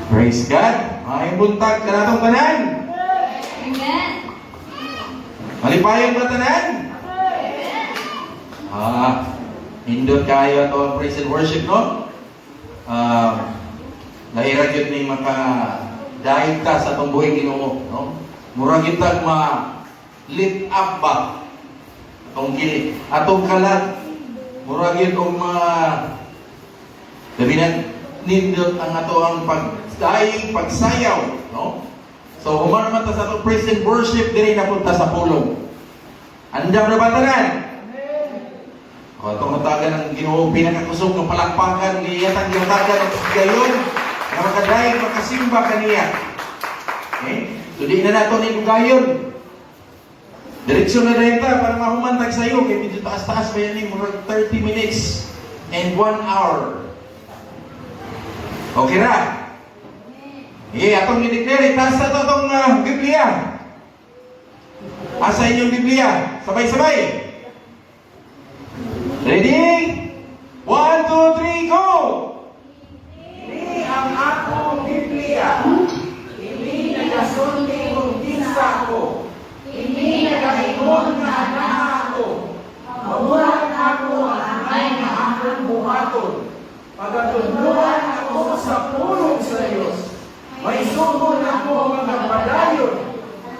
Praise God. May buntag ka natong tanan. Amen. Malipayon ba tanan? Hindot kayo to praise and worship, no? Lahira yun ni maka-dahil ta sa itong buhay Ginoo, no? Murag kita ma-lift up ba? Atong gili. Atong kalat. Murag yun ang labi na nindot ang ato ang pagsayaw, no? So, human naman ta sa itong praise and worship, diri napunta sa pulong. Andam na ba tanan? O, itong natagan ng Ginoo, pinakakusog ng palakpakan, liyatan yung natagan ng gayon, na makadaig, makasimba kaniya. Okay? So, di na nato ni gayon. Direksyon na rin ta, para mahumantag sa'yo, kaya medyo taas-taas pa yan, murag 30 minutes and 1 hour. Okay na? Atong i-declare, itaas na ito itong Biblia. Asa inyong Biblia? Sabay-sabay. Ready? 1, 2, 3, go! Ini ang akong Biblia. Ini nagasulti kong tinsa ko. Ini nagaingon nga anak ako. Mabuhat ako ang amay na akong buhaton. Pagkatuluan ako sa pulong sa Diyos. May sumon ako mga padayon.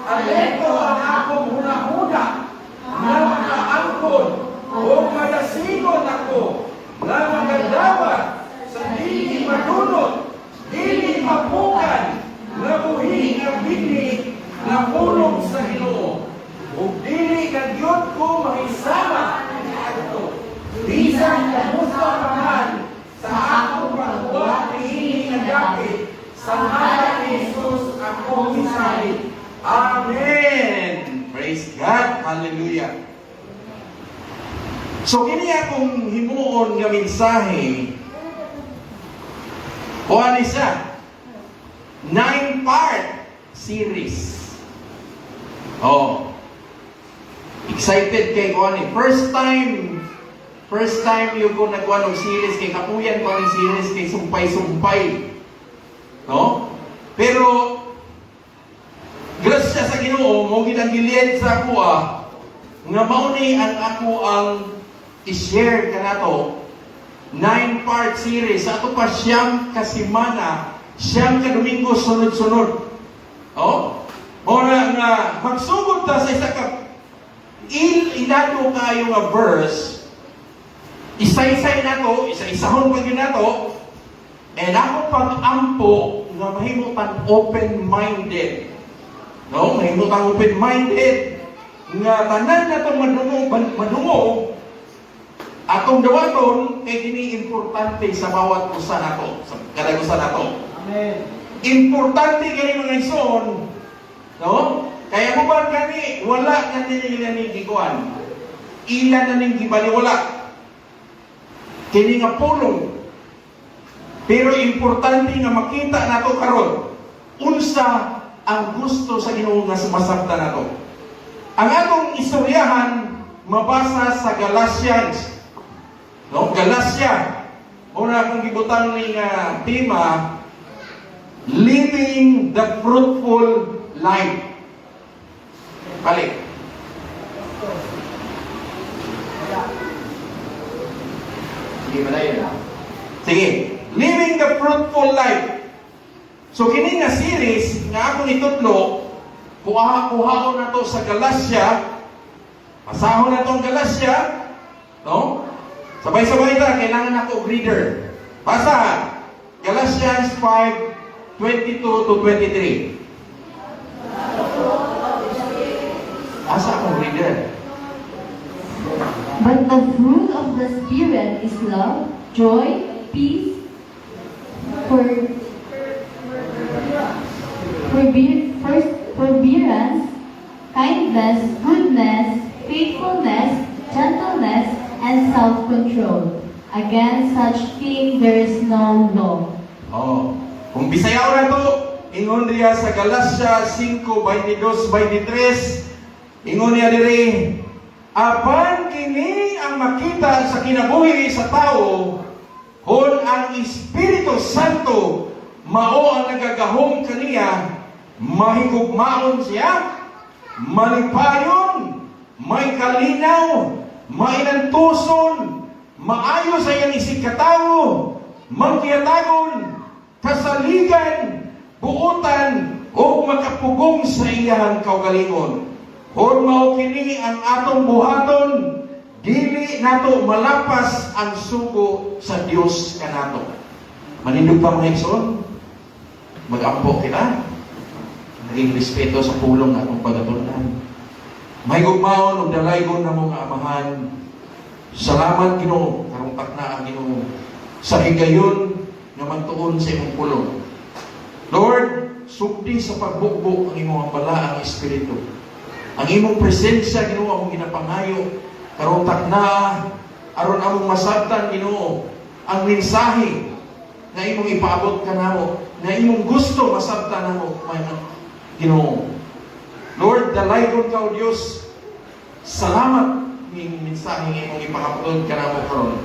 Aleko ang akong huna-huna. Na makaangkon. O madasigon ako na magadawat sa dili madunot, dili mapukan, na buhi ang bigni na pulong sa Ginoo. O dili kagyot ko mahisama adto. Bisan kamusta paman sa akong pagbuhat ni nagapit sa ngalan ni Jesus ako misali. Amen! Praise God! Hallelujah! So, kini akong himuon nga mensahe, o ano siya? 9-part series. Excited kay ko ani. First time yung ko nagwa ng series kay kapuyan ko ng series kay sumpay-sumpay. No? Pero, grasya sa Ginoo, mo ginagilian sa ako nga mauni ang ako ang i-share ka na to, 9-part series. Sa ito pa siyam kasimana, siyam ka Domingo sunod-sunod. Muna nga, magsugod ta sa isa ka ilado kayo nga verse, isa-isay na to, isa-isahon pa yun na to, and ako pag-ampo nga mahimutan open-minded. No? Mahimutan open-minded nga tanan na itong madungo atong dawaton kay kini importante sa bawat usa nato, sa kada usa nato. Amen. Importante kini mga ison, no? Kaya mo ba kani wala kani nila ni gikuan. Ila na ning gibaliwala. Kini nga pulong. Pero importante nga makita nato karon unsa ang gusto sa Ginoo nga sumasabta nato. Ang atong istoryahan mabasa sa Galatians. No, Galatia. Una akong gibutang ni nga tema, living the fruitful life. Balik. Sige, malayo na. Sige. Living the fruitful life. So, kini nga series nga akong itutlo, kuha-kuhaon na to sa Galatia. Pasahon na tong Galatia. No? Sabay-sabay ta, kailangan ako reader. Basa, Galatians 5:22 to 23. Asa akong reader? But the fruit of the Spirit is love, joy, peace, forbearance, kindness, goodness, faithfulness, gentleness, and self-control. Against such thing there is no law. Kung Bisayaw na to, ingon niya sa Galatia 5:22-23, ingon niya diri, apan kini ang makita sa kinabuhi sa tao, kung ang Espiritu Santo mao ang nagagahom kaniya, mahigugmaon siya, malipayon, may kalinaw, mainantuson, maayo sa iyang isig katawo, magkiyatagon, kasaligan, buutan, o makapugong sa iyang kaugalingon. Kung mao kini ang atong buhaton, dili nato malapas ang sugo sa Dios kanato. Manindog pa mga igsoon, mag-ampo kita, naging respeto sa pulong na atong pagatunan. May gugmaon o dalaygon na mga amahan. Salamat Ginoo, karong takna ang Ginoo sa higayon nga magtuon sa imong pulong. Lord, sugdi sa pagbukbok ang imong balaang espiritu. Ang imong presensya Ginoo among ginapangayo karong takna aron among masabtan Ginoo ang mensahe na imong ipaabot kanamo, na imong gusto masabtan namo Ginoo. Lord, dalaygon ka o Diyos. Salamat ng mensahe nga imong ipakaputod kanamo karon.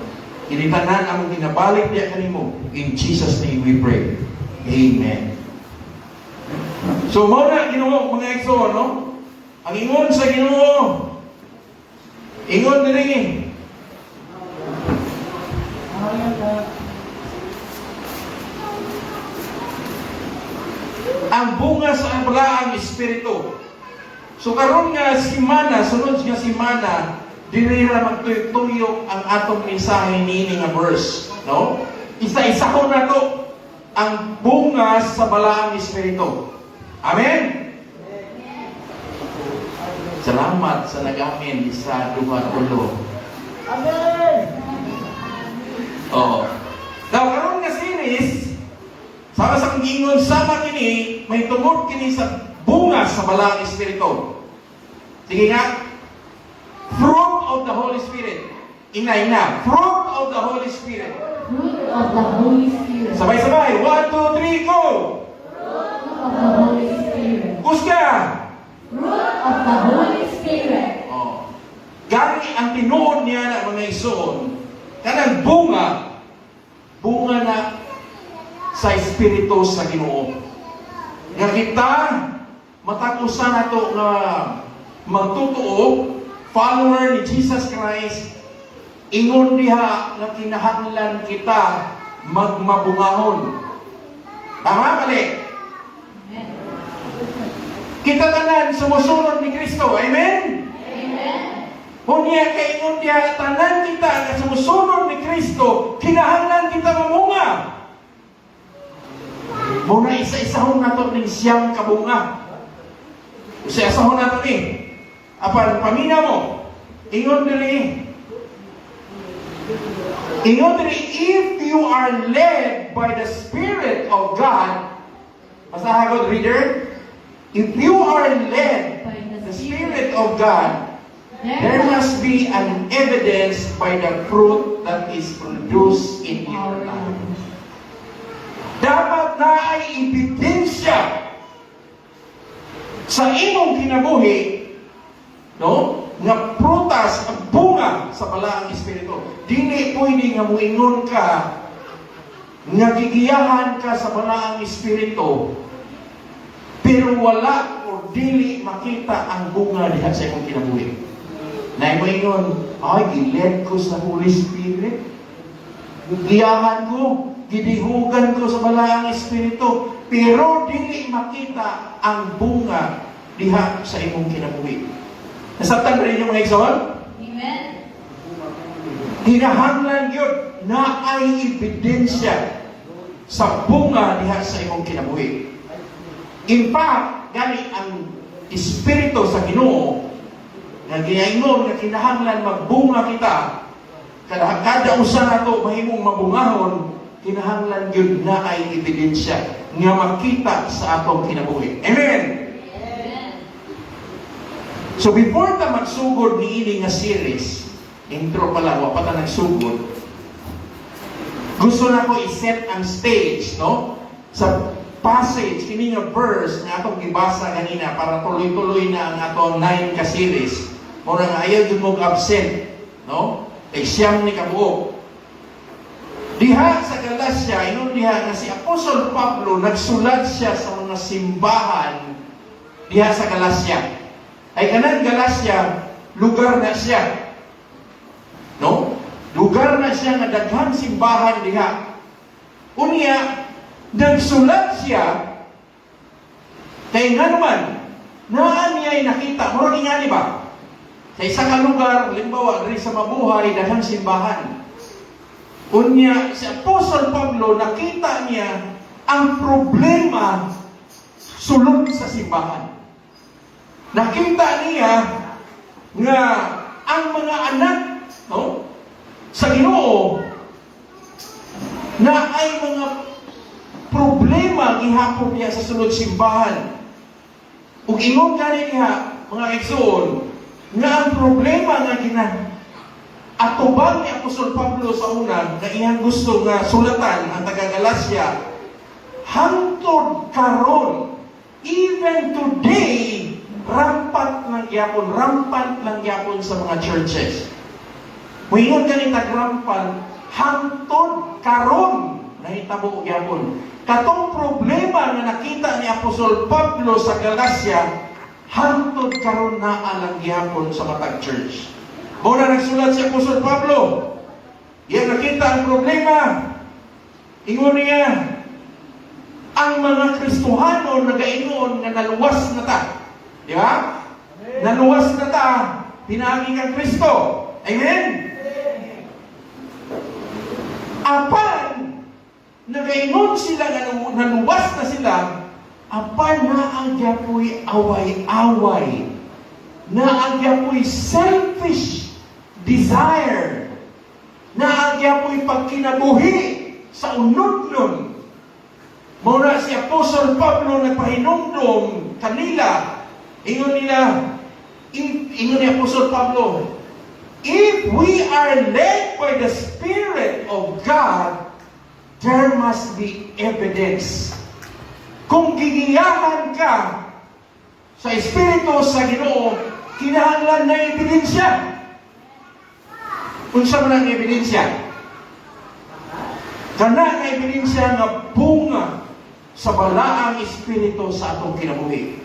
Kinitanan among ginabalik diya kanimo. In Jesus' name we pray. Amen. So, muna, Ginoo, mga igsoon, no? Ang ingon sa Ginoo, ingon diri. Ang bunga sa balaang espiritu. So karon nga simana, sunod nga simana, dili ra magtuyok-tuyok ang atong mensahe niini nga verse, no? Isa-isahon nato ang bunga sa balaang espiritu. Amen. Salamat sa nag-amin sa duha ulo. Amen! Oh. Now, karon nga series, sama sa ingon sama kini, may tungod kini sa bunga sa balaang espiritu. Sige nga. Fruit of the Holy Spirit. Ina. Fruit of the Holy Spirit. Fruit of the Holy Spirit. Sabay-sabay. 1, 2, 3, go! Fruit of the Holy Spirit. Kusga! Fruit of the Holy Spirit. Oh. Gani ang tinuod niya na mga ison, kanang bunga na sa espiritu sa Ginoo. Nga kita, matakusan nato nga magtutuo, follower ni Jesus Christ, ingon diha nga kinahanglan kita magmabungahon. Tama, mali? Kita tanan sumusunod ni Kristo. Amen? Amen. Unya kay ingon diha tanan kita nga sumusunod ni Kristo, kinahanglan kita mamunga. Muna isa-isahon nato ning siyang kabunga. Isa-isahon nato ni. Apan pamina mo, ingon diri, if you are led by the Spirit of God, basahan ko, reader, if you are led by the Spirit of God, there must be an evidence by the fruit that is produced in your life. Dapat na ay ebidensya sa imong kinabuhi, no? Nga prutas, ang bunga sa balaang espiritu. Dili pwede nga muingon ka nga gigiyahan ka sa balaang espiritu pero wala o dili makita ang bunga diha sa imong kinabuhi. Na moingon, ay giled ko sa Holy Spirit. Gigiyahan ko, gidihugan ko sa balaang espiritu pero dili makita ang bunga diha sa imong kinabuhi. Nasabtan ba rin yung mga igsoon? Amen. Kinahanglan yun na ay ebidensya sa bunga diha sa imong kinabuhi. In fact, gani ang espiritu sa Ginoo nga ginaingon nga kinahanglan magbunga kita, kada usa nato mahimong mabungahon, kinahanglan yun na ay ebidensya nga makita sa atong kinabuhi. Amen. So before ta magsugod ni ini nga series, intro pala, wa pa ta nagsugod, gusto na ko i-set ang stage, no? Sa passage, kini nga verse nga atong gibasa kanina para tuloy-tuloy na ang atong 9 ka series. Mura nga ayaw yun mong absent, no? Kay siyam ni kabuok. Diha sa Galacia, ingon diha nga si Apostol Pablo nagsulat siya sa mga simbahan diha sa Galacia. Ay kanang Galacia, lugar na siya. No? Lugar na siya nga daghang simbahan diha. Unya, nagsulat siya kay nga naman, naan niya'y nakita, murag ingani ba? Sa isa ka lugar, limbawa, rin sa mabuhay, daghang simbahan. Unya, si Apostol Pablo, nakita niya ang problema sulod sa simbahan. Nakita niya nga ang mga anak, no, sa Ginoo na ay mga problema gihapon niya sa sulod simbahan. Ug ingon kani niya, mga igsoon, nga ang problema nga atubang ni Apostol Pablo sa una na iyang gusto nga sulatan ang taga-Galacia, hangtod karon, even today, rampant lang yapon sa mga churches. Muingon kani tag-rampant, hangtod karon nahitabo yapon. Katong problema nga nakita ni Apostol Pablo sa Galacia, hangtod karon naa lang gyapon sa matag church. Mao na nagsulat si Apostol Pablo. Iya nakita ang problema. Ingon niya, ang mga Kristohano nagaingon nga naluwas na ta. Di ba? Naluwas na ta, pinaagi kang Kristo. Amen? Apan, nagaingon sila nga naluwas na sila, apan na ang gyapoy away-away, na ang gyapoy selfish desire, na ang gyapoy pagkinabuhi sa unod-nun. Muna si Apostol Pablo nagpahinumdum kanila, ingon ni Apostol Pablo, if we are led by the Spirit of God, there must be evidence. Kung gigiyahan ka sa Espiritu sa Ginoo, kinahanglan na ebidensya. Unsa man ang ebidensya? Kana nga ebidensya nga bunga sa balaang Espiritu sa atong kinabuhi.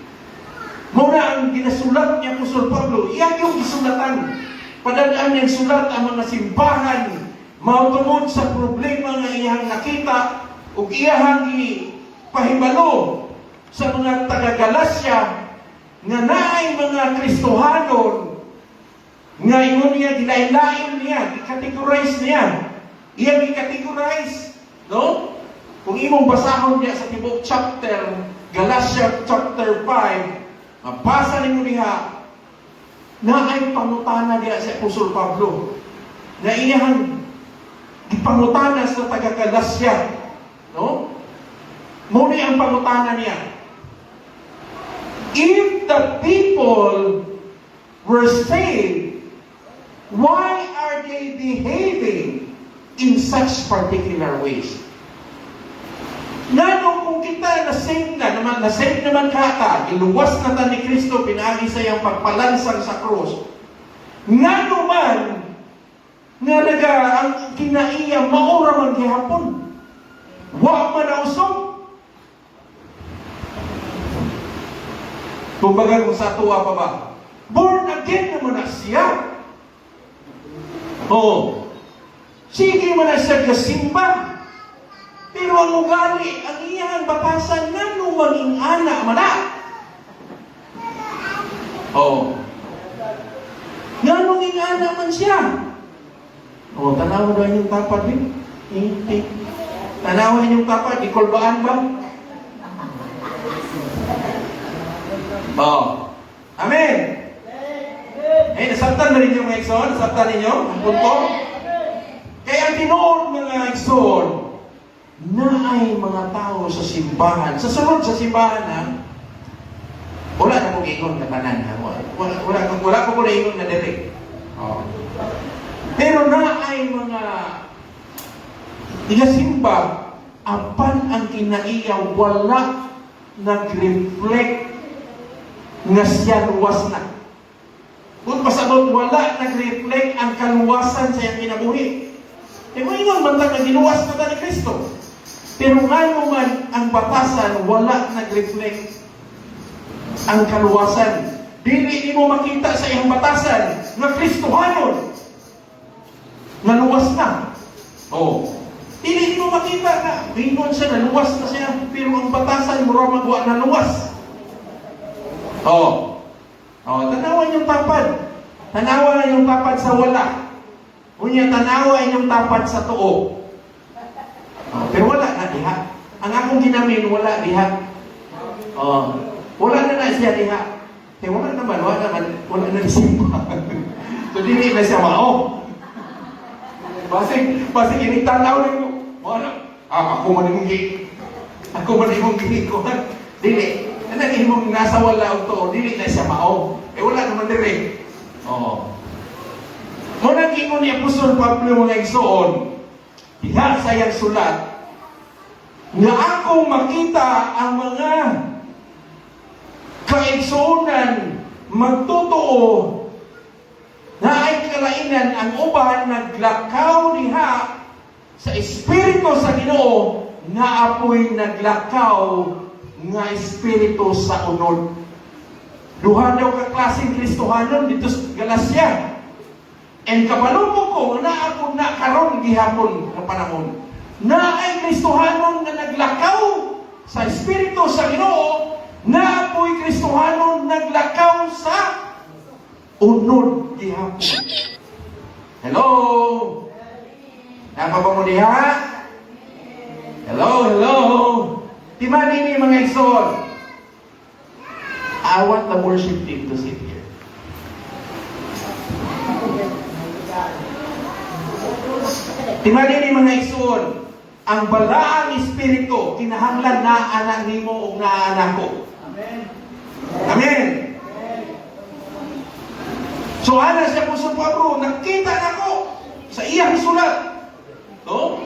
Muna ang ginasulat ni Apostol Pablo, iyan yung gisulatan. Padadaan niyang sulat ang mga simbahan, mautungod sa problema nga iyang nakita, ug iyang pahibalo sa mga taga-Galacia nga naay mga Kristohanon nga ingon niya, gilain-lain niya, i-categorize niya. Iyang i-categorize, no? Kung imong basahon niya sa tibok chapter, Galatia chapter 5, mabasa ninyo niya, na ay pangutana niya si Apostol Pablo, na iyang ipangutana sa taga-Galacia, no? Muna ang pangutana niya, if the people were saved, why are they behaving in such particular ways? Ngano kung kita na-save naman kata, iluwas na ta ni Kristo, pinagi sa iyang pagpalansang sa krus. Ngano man, nga ang kinaiya, maura man gihapon. Wa man na usog. Kumbaga kung sa tuwa pa ba, born again naman na siya. Oo. Sige man na siya kasimba. Pero ang ugali, ang iyang batasan nga nung maging anak mana. Oo. Nga nung maging anak man siya. Oo, tanaw na yung tapad din. Tanaw yung tapad, ikolbaan ba? Oo. Amen. Nasabtan na rin yung mga igsoon? Nasabtan ninyo? Ang punto? Kaya ang tinuod mga igsoon, na ay mga tao sa simbahan. Sa sunod sa simbahan, ha? Wala na kong ingon na tanan, ha? Wala ko na ingon na direct. Oh. Pero na ay mga igasimba, apan ang kinaiya, wala nag-reflect nga siya luwas na. Kung pasabot, wala nag-reflect ang kaluwasan sa iyang kinabuhi. kung ingon man ta nga giluwas na ta ni Kristo. Pero ngano man ang batasan, wala nag-reflect ang kaluwasan. Dili mo makita sa iyang batasan nga Kristohanon na luwas na. Oh. Dili mo makita na ingon siya na luwas na siya, pero ang batasan mura magwa na luwas. Oh. Oh, tanawan yung tapad. Tanawa yung tapad sa wala. Unya tanawa yung tapad sa tuo. Oh, pero wala na diha. Ang akong ginamin wala diha. Oh, wala na siya diha. Eh wala naman, wala na simba. So dili na siya mao. Basig ini tanaw nimo. Wala. Ako man imong ko. Dili. Ano imong nasa wala og tuo, dili na siya mao. Eh wala naman dire. Oh. Mo nang ingon ni Apostol Pablo mga igsoon, diha sa iyang sulat, nga akong makita ang mga kaigsuonan magtotoo na ay kalainan ang uban naglakaw diha sa Espiritu sa Ginoo na apoy naglakaw nga Espiritu sa unod. Duha daw ka klaseng Kristohanon dito sa Galacia. And kapalumo ko na ako na karon gihapon ng panahon na ay Kristohanon na naglakaw sa Espiritu sa Ginoo na apo'y Kristohanon naglakaw sa unod gihapon. Hello? Napa ba mo diha? Hello? Timani ni mga igsoon. I want the worship team to sit here. Timani ni mga igsoon, ang balaang Espiritu kinahanglan na anak nimo ug na anak ko. Amen. So ana siya po sa Pablo, nakita nako sa iyang sulat. No?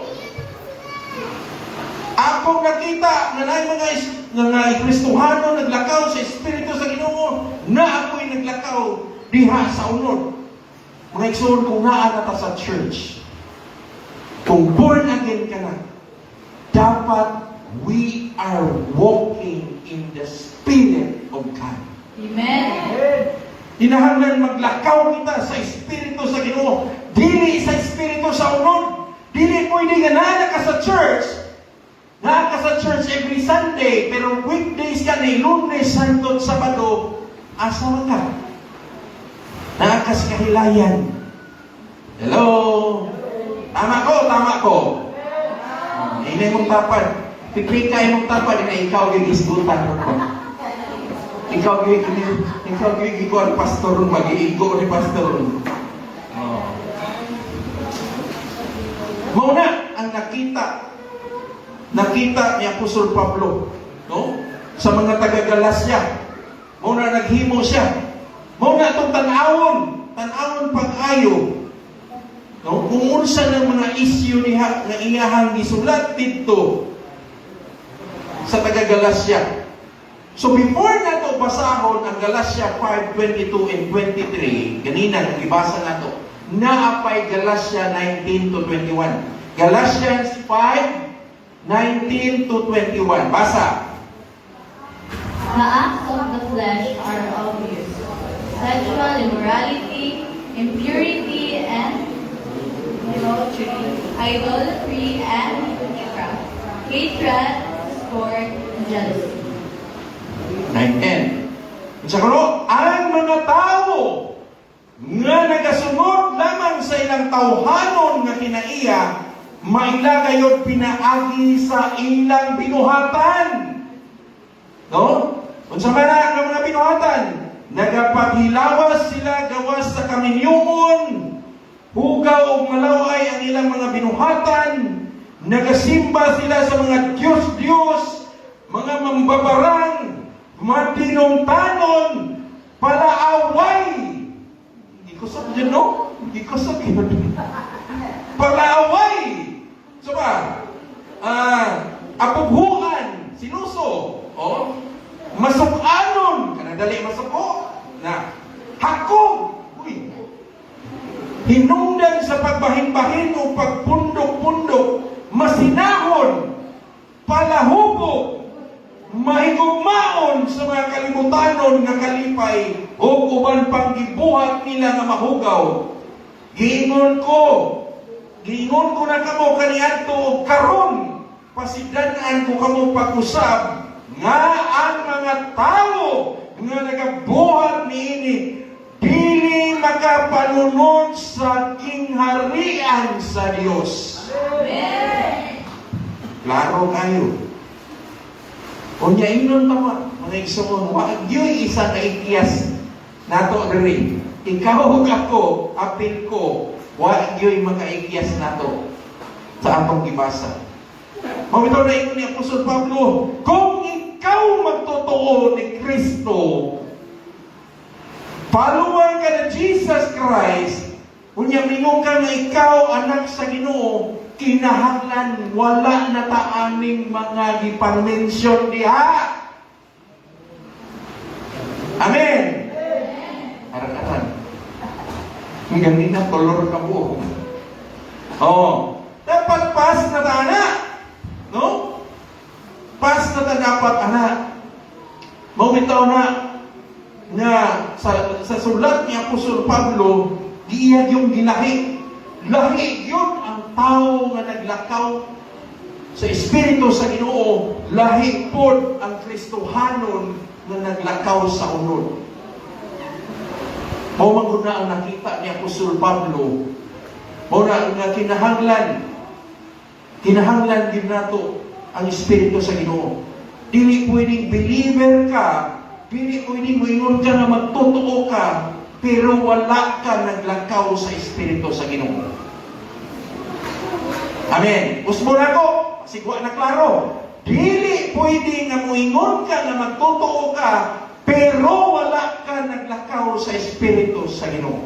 Ako nakita na nay mga Kristohano naglakaw sa Espiritu sa Ginoo, na ako'y naglakaw diha sa unod. Mga igsoon, kung naa ta sa church, kung born again ka na, dapat we are walking in the Spirit of God. Amen. Hinahanglan maglakaw kita sa Espiritu sa Ginoo, dili sa Espiritu sa unod. Dili pwede nga naa ka sa church, naa ka sa church every Sunday, pero weekdays ka ni Lunes, Santo, Sabado, asa ka? Naa ka sa kahilayan. Hello? Tama ko. Hindi mong tapad. Pikrika mong tapad, na ikaw gigisgutan ko. Ikaw gigi ko ang pastor, mag-iigo ni pastor. Muna ang nakita ni Apostol Pablo, no? Sa mga taga-Galacia. Muna naghimo siya. Muna itong tanawon pag-ayo. No? Kung unsa ng mga issue niya nga iyahang gisulat dito sa taga-Galacia. So before na to basahon ang Galacia 5:22 and 23, ganina ibasa na to. Naapay Galacia 19 to 21. Galatians 5:19 to 21. Basa. The acts of the flesh are obvious: sexual immorality, impurity, and adultery, idolatry, and witchcraft, hatred, discord, and jealousy. 9:10. Sa kuno, ang mga tao nga nagasunod lamang sa ilang tawhanon nga kinaiya, mailagayod pinaagi sa ilang binuhatan. No? Unsa man ang mga binuhatan? Nagapaghilawas sila gawas sa kaminyungon, hugaw o malaway ang ilang mga binuhatan, nagasimba sila sa mga Diyos-Diyos, mga mambabarang, matinong-tanon, palaaway. Hindi ko sabihin, no? Hindi ko sabihin. Palaaway. So ba? Apughuan, sinuso. Oh? Masukanon. Kanadali masuko. Na. Hakog. Uy. hinungdan sa pagbahin-bahin o pagpundok-pundok, masinahon, palahubog, mahigugmaon sa mga kalimutanon nga kalipay o uban pang gibuhat nila nga mahugaw. Giingon ko na kamo kaniadto og karon, pasidan-an ko kamo pag-usab nga ang mga tao nga nagabuhat niini dili makapanunod sa kingharian sa Dios. Klaro kayo. Unya ingnon tama, mga igsoon, wag yoy isa ka ikyas nato diri. Ikaw ug ako, apil ko, wag yoy makaikyas nato sa atong gibasa. Mabitaw na ingon ni Apostol Pablo, kung ikaw magtotoo ni Kristo, follower ka na Jesus Christ, unya mingon ka nga ikaw anak sa Ginoo, kinahanglan wala na taaning mga gipan-mention diha. Amen. Aran-aran. Ang ganina kolor ka po. Oh, dapat pas na tana. No? Pas na ta dapat anak. Mawitaw na nga sa sulat ni Apostol Pablo, diya yung ginahi. Lahi yun ang tao nga naglakaw sa Espiritu sa Ginoo. Lahi pod ang Kristohanon nga naglakaw sa unod. Mao man gud na ang nakita ni Apostol Pablo. Mao na nga kinahanglan din nato ang Espiritu sa Ginoo. Dili pwedeng believer ka, dili pwedeng moingon ka nga magtotoo ka, pero wala ka naglakaw sa Espiritu sa Ginoo. Amen. Usbo na ko, sigwa na klaro. Dili pwede nga moingon ka nga magtotoo ka, pero wala ka naglakaw sa Espiritu sa Ginoo.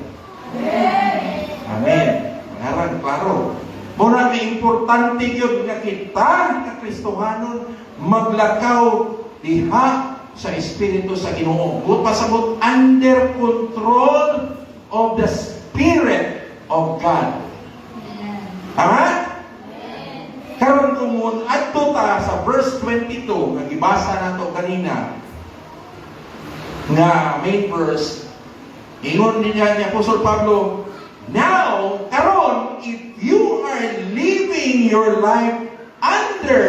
Amen. Mangaran, klaro. Muna may importante yun nga kita na Kristohanon maglakaw diha sa Espiritu sa Ginoo. Buot pasabot, under control of the Spirit of God. Tama? Karon kung adto ta sa verse 22 nga gibasa nato kanina nga main verse, ingon niya ni Apostol Pablo, now, karon, if you are living your life under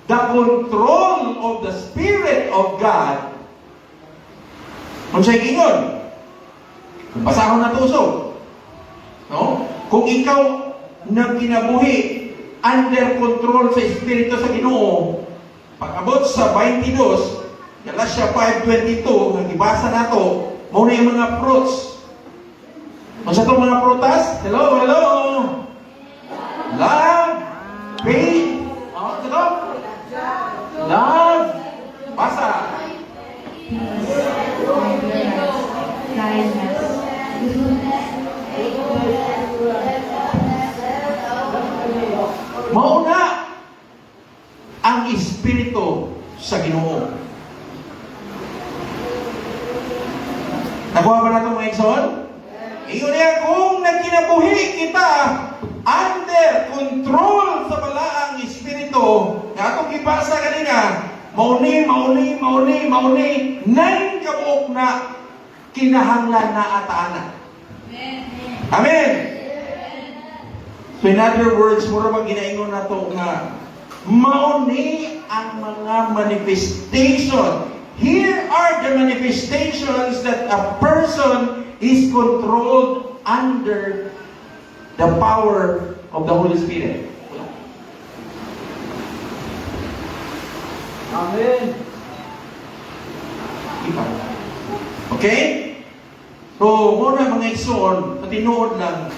the control of the Spirit of God, kung siya'y ingon, kung basahon na tuso, no? Kung ikaw nang kinabuhi under control sa Espiritu sa Ginoo, pag-abot sa 22, Galatia 5:22, nga gibasa nato, muna yung mga fruits. Ano sa itong mga prutas? Hello, hello! Love, faith, ano ito? Love, basa. Mauna ang Espiritu sa Ginoo. Nakuha ba natin mga igsoon? Iyon niya, kung nagkinabuhi kita under control sa balaang Espiritu, na itong ibasa kanina, mauni, nang kabuok na kinahanglan na atana. Amen! So in other words, mura bang ginaingon na ito nga, mauni ang mga manifestation. Here are the manifestations that a person is controlled under the power of the Holy Spirit. Amen. Okay? So, muna mga igsoon, patinuod lang,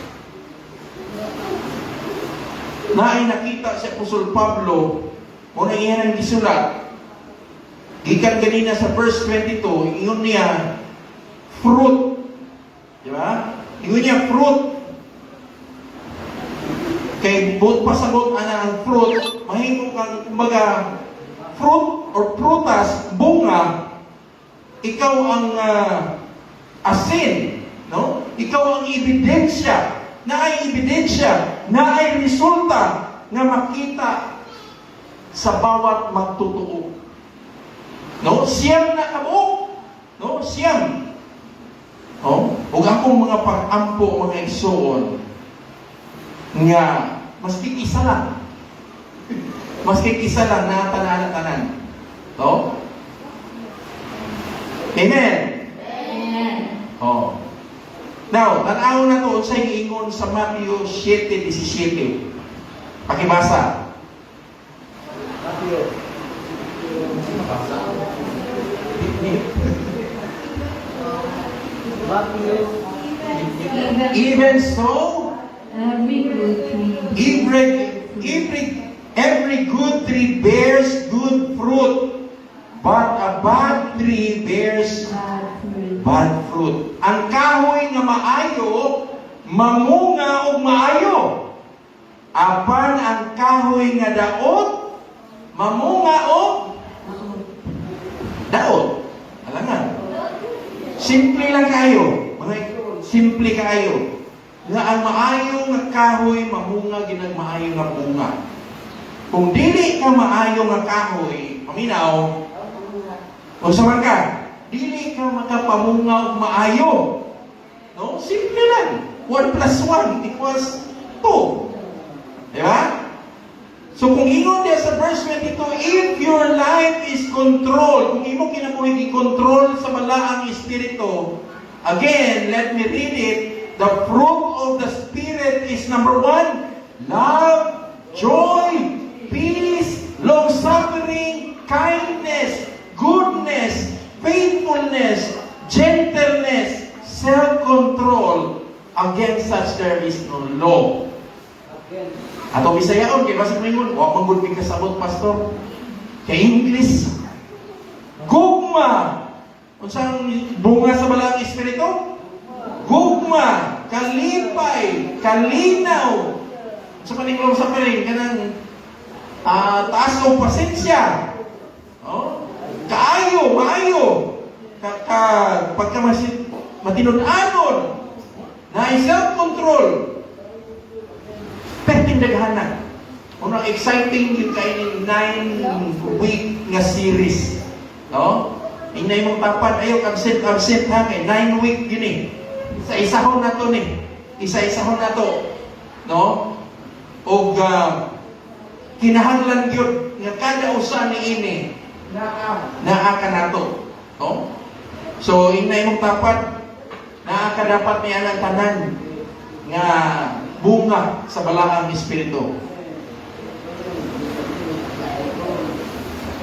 na ay nakita si Apostol Pablo, muna iyan ang gisulat. Gikan kanina sa verse 22, iyon niya, fruit. Di ba? Iyon niya, fruit. Kay buot pasabot ang fruit, mahimo kang, kumbaga, fruit or prutas, bunga, ikaw ang asin, no? ikaw ang ebidensya, na ay resulta nga makita sa bawat magtutuo. No? Siyam na kamo. No? Siyam. Oh? Ug akong mga pag-ampo, mga igsoon, nga maski isa lang. Maski isa lang na tanan. No? Amen. Amen. Oh. Now, tanaw na to sa ingon sa Matthew 7:17. Pakibasa. Even so, Every good tree. every good tree bears good fruit, but a bad tree bears Bad fruit. bad fruit. Ang kahoy nga maayo, mamunga og maayo. Apan ang kahoy nga daot, mamunga og daot. Alangan. Simple lang kayo. Mga simple kayo. Nga ang maayo nga kahoy, mamunga ginag maayo nga bunga. Kung dili ka maayo nga kahoy, paminaw, o sa ka, dili ka makapamunga og maayo. No? Simple lang. 1 plus 1 equals 2. Diba? So kung ingon niya sa verse 22, if your life is controlled, kung imo kinabuhi i-control sa malaang espiritu, again, let me read it, the fruit of the Spirit is number 1, love, joy, peace, long-suffering, kindness, goodness, faithfulness, gentleness, self-control. Against such there is no law. Ato Bisayaon, kaya basta ngayon, huwag manggulping kasabot, Pastor. Kaya English, gugma. Unsang bunga sa balang espiritu? Gugma, kalipay, kalinaw. Sa paninglaw sa paling, kanang taas o pasensya. Oh? Kaayo, maayo. Pagka matinud-anon, na self-control. Perting daghanan. Unang exciting yung kainin 9-week nga series. No? Inay mong tapat, ayaw, absent ha, kay 9-week yun eh. Isa-isahon na to ni. Isa-isahon na to. No? O kinahanglan yun, nga kada usa ni ini, naaka na to. No? So, inay mong tapat, naaka dapat niya ng tanan nga bunga sa balaang espiritu.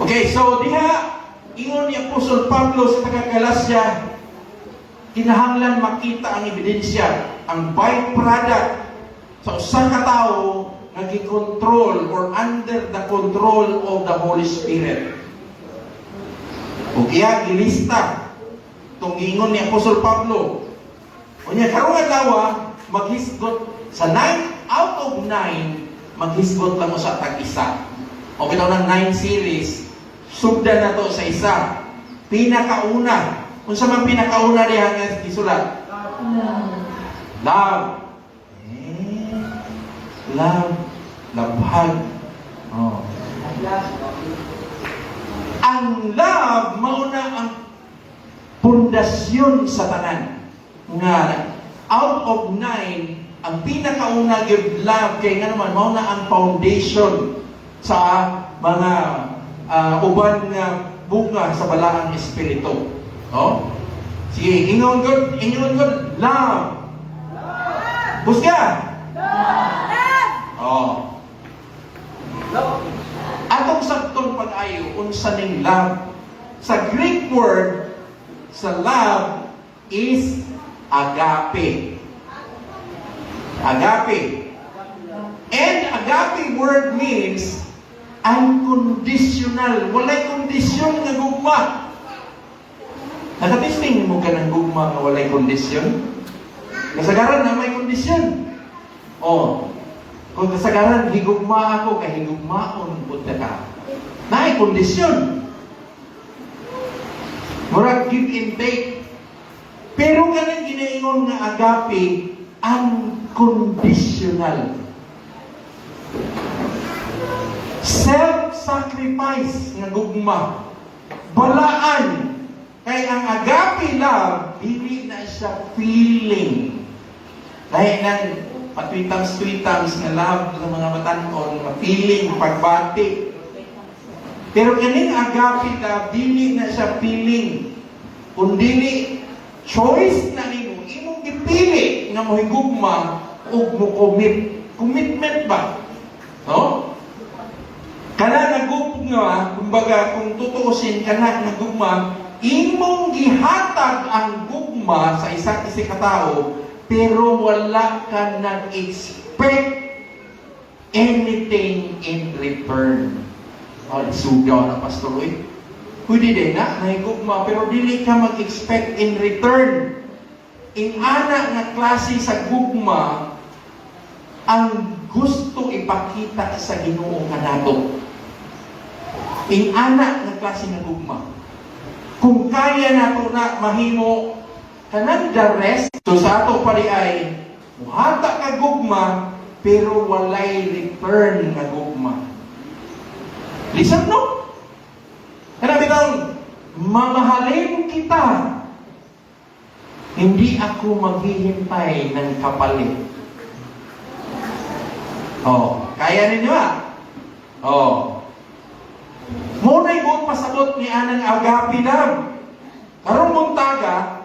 Okay, so diha ingon ni Apostol Pablo sa taga-Galasya, kinahanglan makita ang ebidensya, ang byproduct sa usa ka tawo nga gi-control or under the control of the Holy Spirit. O kaya gilista itong ingon ni Apostol Pablo. O niya, karong adlaw maghisgot sa 9 out of 9, maghisgot lang mo sa tag-isa. O bitaw ng 9 series, sugdan na to sa isa. Pinakauna. Kung sa mga pinakauna diha nga isulat? Love. Love. Labhag. Oh. Ang love, mauna ang pundasyon sa tanan. Nga, out of 9, ang pinakauna give love, kaya nga naman, mauna ang foundation sa mga uban nga bunga sa balaang espiritu. Oh? Sige, ingon good, love. Busga. Oh. Atong saktong pag-ayo, unsa ning love. Sa Greek word, sa love is agape. Agape. And agape word means unconditional. Walay kondisyon nga gugma. Nakatisting mo ka ng gugma nga walay kondisyon? Kasagaran na may kondisyon. Oh, kung kasagaran, higugma ako, kay higugmaon punta ka. Naay kondisyon. Murag give and take. Pero kanang ginaingon nga agape, unconditional. Self-sacrifice nga gugma. Balaan. Kay ang agape love, dili na siya feeling. Dahil nang patwitams-twitams nga love ng mga matanon, nga feeling, pagbati. Pero kaning agape love, dili na siya feeling. Kundili, choice na nimo, imong gipili nga mohigugma ug mo commit. Commitment ba? No? Kana nagugma, kumbaga kung tutuusin kana nagugma, imong gihatag ang gugma sa isa't isa ka tao, pero wala ka nag-expect anything in return. Sugaw na Pastor Roy. Pwede din na, nahigugma, pero dili ka mag-expect in return. In ana nga klase sa gugma, ang gusto ipakita sa Ginoo kanato. In ana nga klase nga gugma. Kung kaya nato na mahimo kanang the rest, so sa ato pali ay muhata ka gugma, pero walay return nga gugma. Listen no? Kaya bitang, mamahalin kita. Hindi ako maghihintay ng kapalit. Kaya ninyo Muna yung pasabot ni Anang agape love. Karong muntaga,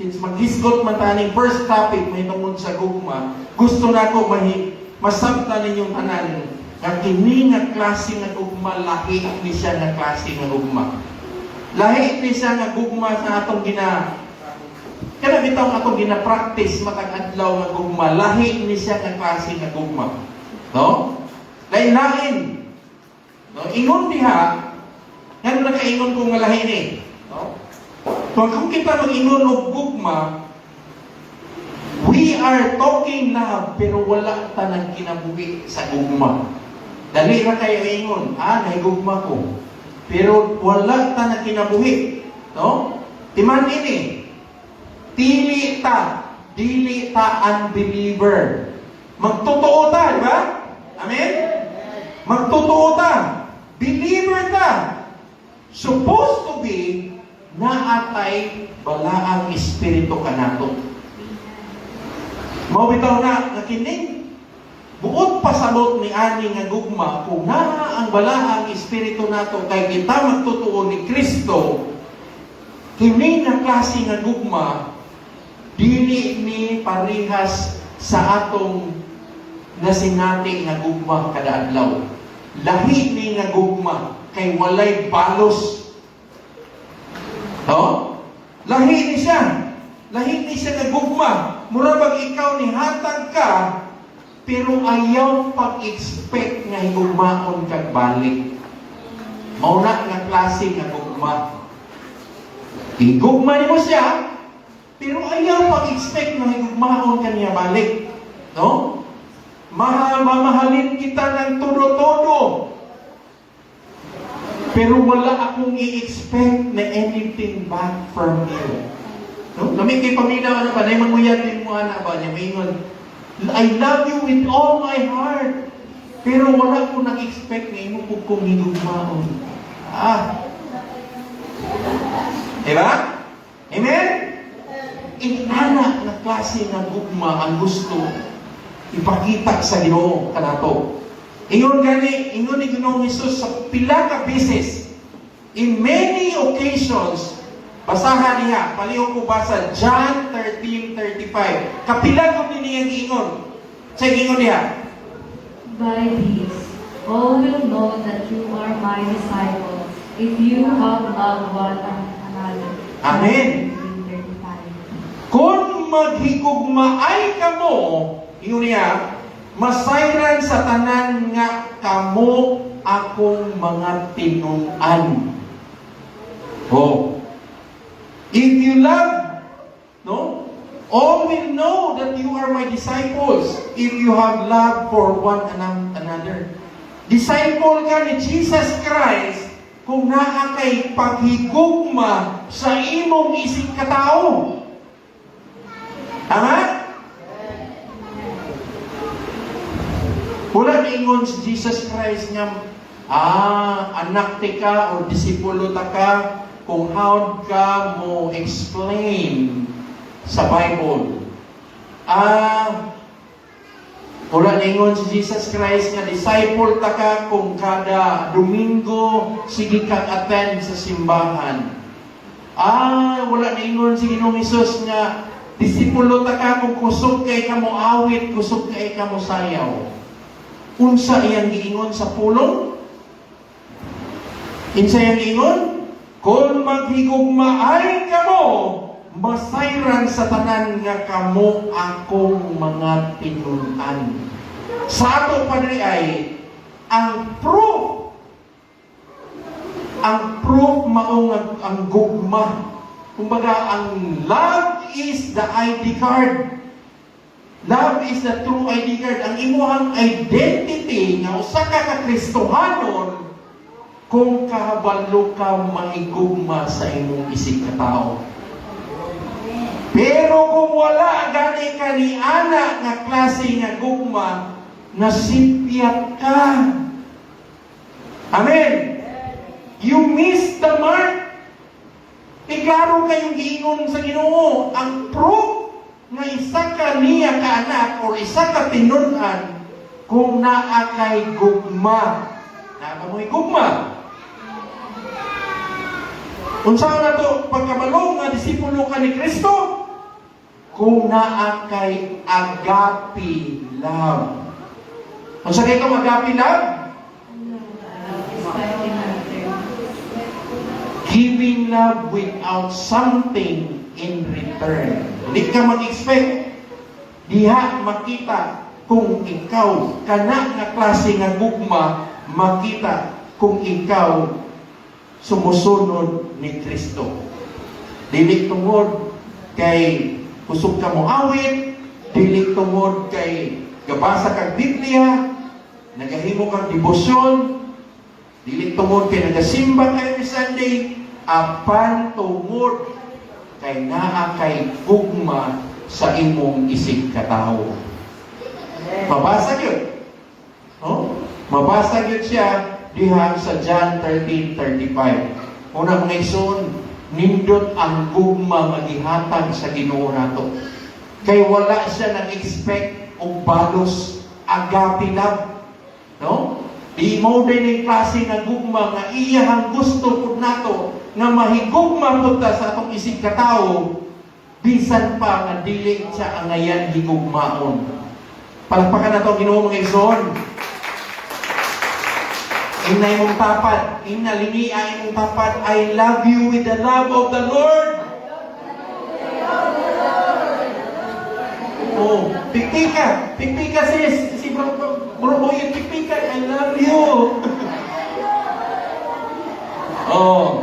since maghisgot man taning first topic may tungod sa gugma, gusto na ko masabta ninyong tanan nga kini nga klase nga gugma, lahi ni siya nga klase nga gugma. Lahi ni siya nga gugma sa atong kana bitaw atong gina-practice matag adlaw nga gugma, lahi ni siya nga klase nga gugma. No? Lain-lain. No, ingon diha, ngano na kaingon ko nga lahi ni. No? Kung kita mag-ingon og gugma, we are talking love pero wala ta nang kinabuhi sa gugma. Dali ra kayo ingon, nahigugma ko. Pero wala ta nang kinabuhi. No? Timan ini. Dili ta unbeliever. Magtotoo ta, di ba? Amen? Magtotoo ta. Believer ta. Supposed to be naatay balaang espiritu kanato. Mao bitaw na kining buot pasabot ni ani nga gugma kung naa ang balaang espiritu nato kay kita magtutuo ni Kristo, kini nga klase nga gugma dili ni parihas sa atong nasinati nga gugma kada adlaw. Lahi ni nga gugma kay walay balos. No? Lahi ni siya. Lahi ni siya nga gugma. Murabag ikaw ni hatag ka, pero ayaw pag-expect nga higugmaon kag balik. Mauna nga klase nga gugma. Higugma ni mo siya, pero ayaw pag-expect nga higugmaon ka niya balik. No? Mamahalin kita ng todo-todo. Pero wala akong i-expect na anything back from you. No? Lamig kay pamilya ano ba? Naimang nguyat din mo anak ba niya? Maingon, I love you with all my heart. Pero wala ko nag-expect na imo kung higugmaon. Diba? Amen? Inana na klase na gugma ang gusto ipakita sa Ginoo kanato. Ingon ni Ginoong Hesus sa pila ka beses, in many occasions, basahan niya, paliw ko basa John 13:35. Kapila ko niya giingon. Sa giingon niya, By these, all will know that you are my disciples, if you have loved one another. Amen. 13:35. Kung maghigugmaay kamo, ingon niya, masayran sa tanan nga kamo akong mga tinun-an. If you love, no? All will know that you are my disciples if you have love for one another. Disciple ka ni Jesus Christ kung naa kay paghigugma sa imong isig katao. Tama? Wala na ingon si Jesus Christ nga, anak ti ka o disipulo ta ka kung how ka mo explain sa Bible. Wala na ingon si Jesus Christ nga disciple ta ka kung kada Domingo sige kang attend sa simbahan. Wala na ingon si Ginoong Hesus nga disipulo ta ka kung kusog kay ka mo awit, kusog kay ka mo sayaw. Unsa iyang giingon sa pulong? Insa iyang giingon? Kung maghigugmaay kamo, masayran sa tanan nga kamo akong mga tinun-an. Sa ato pa ay ang proof mao ang gugma. Kumbaga, ang love is the ID card. Love is the true ID card. Ang imuhang identity nga usa ka ka Kristohanon kung kahabalo ka mahigugma sa imong isig ka tao. Pero kung wala gani ka ni ana nga klase nga gugma, nasipyat ka. Amen. You miss the mark. Iklaro kayong giingon sa Ginoo, ang proof nga isa ka niya ka anak o isa ka tinun-an kung naa kay gugma. Naa mo'y gugma. Unsa na to pagkabalo nga disipulo ka ni Kristo? Kung naa kay agape love. Unsa kay itong agape love? Giving love without something in return. Hindi ka mag-expect. Diha makita kung ikaw, kana nga klase nga gugma, makita kung ikaw sumusunod ni Kristo. Dili tungod kay kusog ka mo awit, dili tungod kay gabasa kang Biblia, nagahimo kang debosyon, dili tungod kay nagasimba kayo ni Sunday, apan tungod kay naa kay gugma sa imong isig katao. Mabasa yun. No? Mabasa yun siya diha sa John 13:35. Una mga ison, nindot ang gugma magihatag sa Ginoo nato. Kay wala siya nag-expect og balos, agape love. No? Di mo din yung klase nga gugma nga iyahang gusto pud nato nga mahigugma pud ta sa atong isig katao, bisan pa nga dili siya ang ngayan higugmaon. Palakpakan nato Ginoo mga igsoon. Inay mong tapat, inalinian mong tapat, I love you with the love of the Lord. Oh, pikpika sis, si bro yung pikpika, I love you. Oh.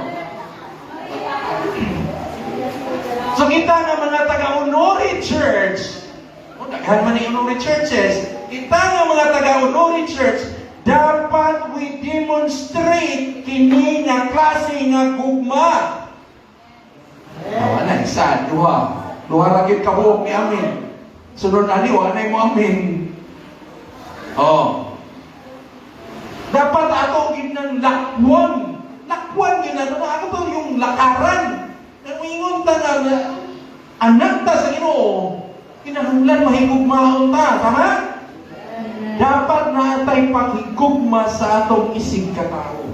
So kita nga mga taga-Honori Church, daghan man yung Honori Churches, kita nga mga taga-Honori Church, dapat we demonstrate kini nga klase nga gugma. Wala, isa, duha. Duha lagi kabuok ni amin. Sunod ani, wala mo amin. Oh. Dapat ato ginang lakwan. Lakwan yun ano na. Ako to yung lakaran. Nangingon ta na anak ta sa Ginoo. Kinahanglan mahigugmaon ta. Tama? Dapat natay paghigugma sa atong isig katao.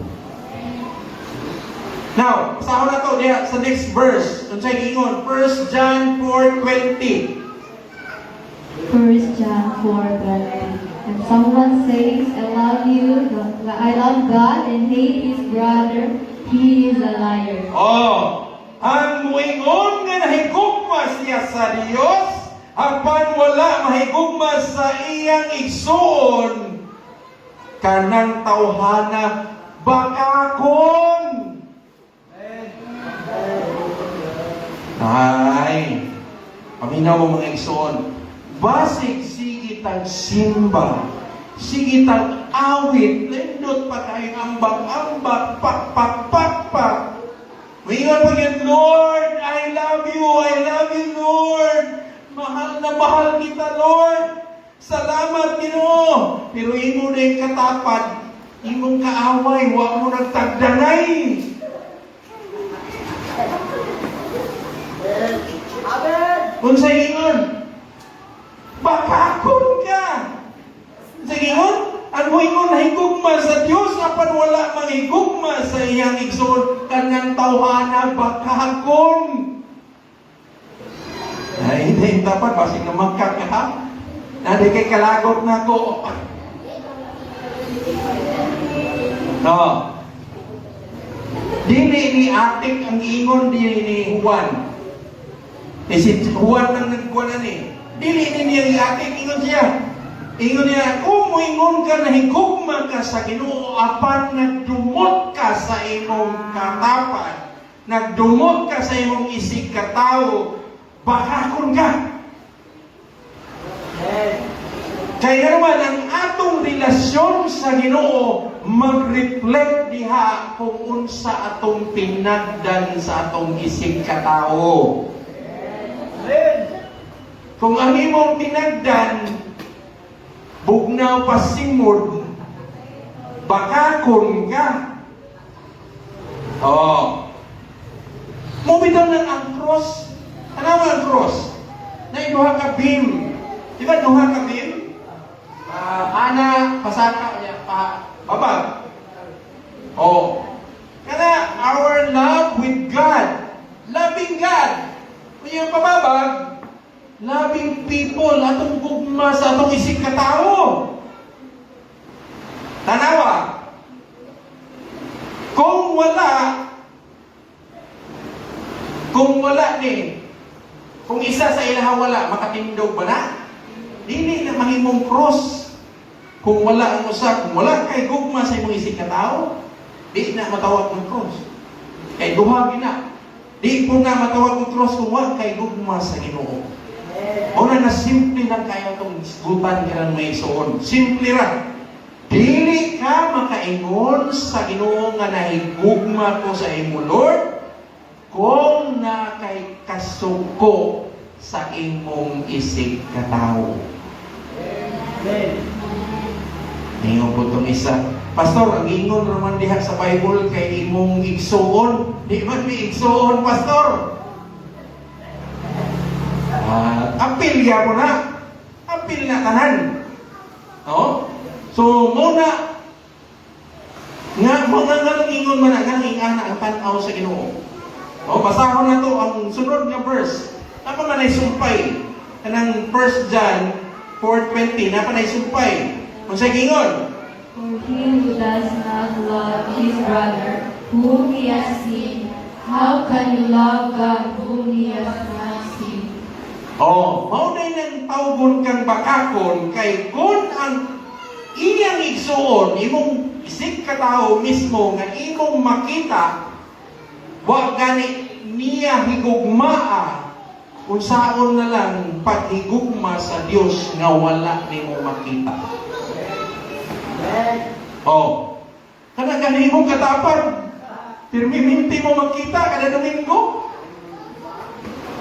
Now, sa na to diha sa next verse. Unsay giingon? 1 John 4:20. 1 John 4:20. If someone says, I love you, I love God, and hate his brother, he is a liar. Oh, ang muingon nga nahigugma siya sa Dios, apan wala mahigugma sa iyang igsoon, kanang tawhana bakakon. Ay, paminaw mo mga igsoon, basig sige tang simba, sige tang awit, lindot pa tayo ambak-ambak, pak. Mayroon pa yan, Lord, I love you, Lord. Mahal na mahal kita, Lord. Salamat, Ginoo. Pero imo na yung katapad, imong kaaway, wa mo nagtagdanay. Unsa ingon? Bakakon ka. Unsa ingon? Ang ingon nahigugma sa Dios apan wala manghigugma sa iyang igsoon kanang tawhana bakakon. Ay, hindi dapat basig na magkak ka ha. Nadi kay kalagot na ko. No. Dili ni atik ang ingon dili ni Juan. Si Juan nang nagkuha ni. Dili ni niya iatik ingon siya. Ingon niya, kung moingon ka na higugma ka sa Ginoo apan nagdumot ka sa imong katapad, nagdumot ka sa imong isig katawo, bakakon ka. Kaya naman ang atong relasyon sa Ginoo mag-reflect diha kung unsa atong pinagdan sa atong isig katawo. Kung ang imong pinagdan bugnaw pasimod, bakakon ka. Oh. Mubitaw ng ang cross. Ano ang cross? Na iduha ka beam. Di ba duha ka beam? Ana, pasaka, babag. Oh. Kana, our love with God. Loving God. Kung yung pababag, loving people, atong gugma sa atong isig katao. Tanawa. Kung wala ni, kung isa sa ilaha wala, makatindog ba na? Dili na mahimong cross. Kung wala ang usa, kung wala kay gugma sa imong isig katao, di na matawag ng cross. Kay duha gina. Di po na matawag ng cross kung wala kay gugma sa Ginoo. Una na simple lang kayo itong isgutan ka ng may isuon. Simple ra. Dili ka makaingon sa Ginoo nga nahigugma ko sa imo, Lord, kung na kay kasuko sa imong isig katao. Ngayon po itong isa. Pastor, ang ingon naman diha sa Bible kay imong igsuon. Di man may igsuon, Pastor. Apil ya mo na. Apil na tanan. No? So, muna, mga ingon man ang ingana ang tanaw sa Ginoo. No? Basahon na to ang sunod nga verse. Napa man ay sumpay. Kanang 1 John 4:20, napa na sumpay. Kung sa gingon, For he who does not love his brother, whom he has seen, how can you love God whom he has not seen? maunay nang tawgon kang bakakon kay kung ang iyang igsuon, imong isig katao mismo nga imong makita, wa gani niya higugmaa, unsaon na lang paghigugma sa Dios nga wala nimo makita. Kana gani imong katapad, pirmiminti mo makita kada Domingo.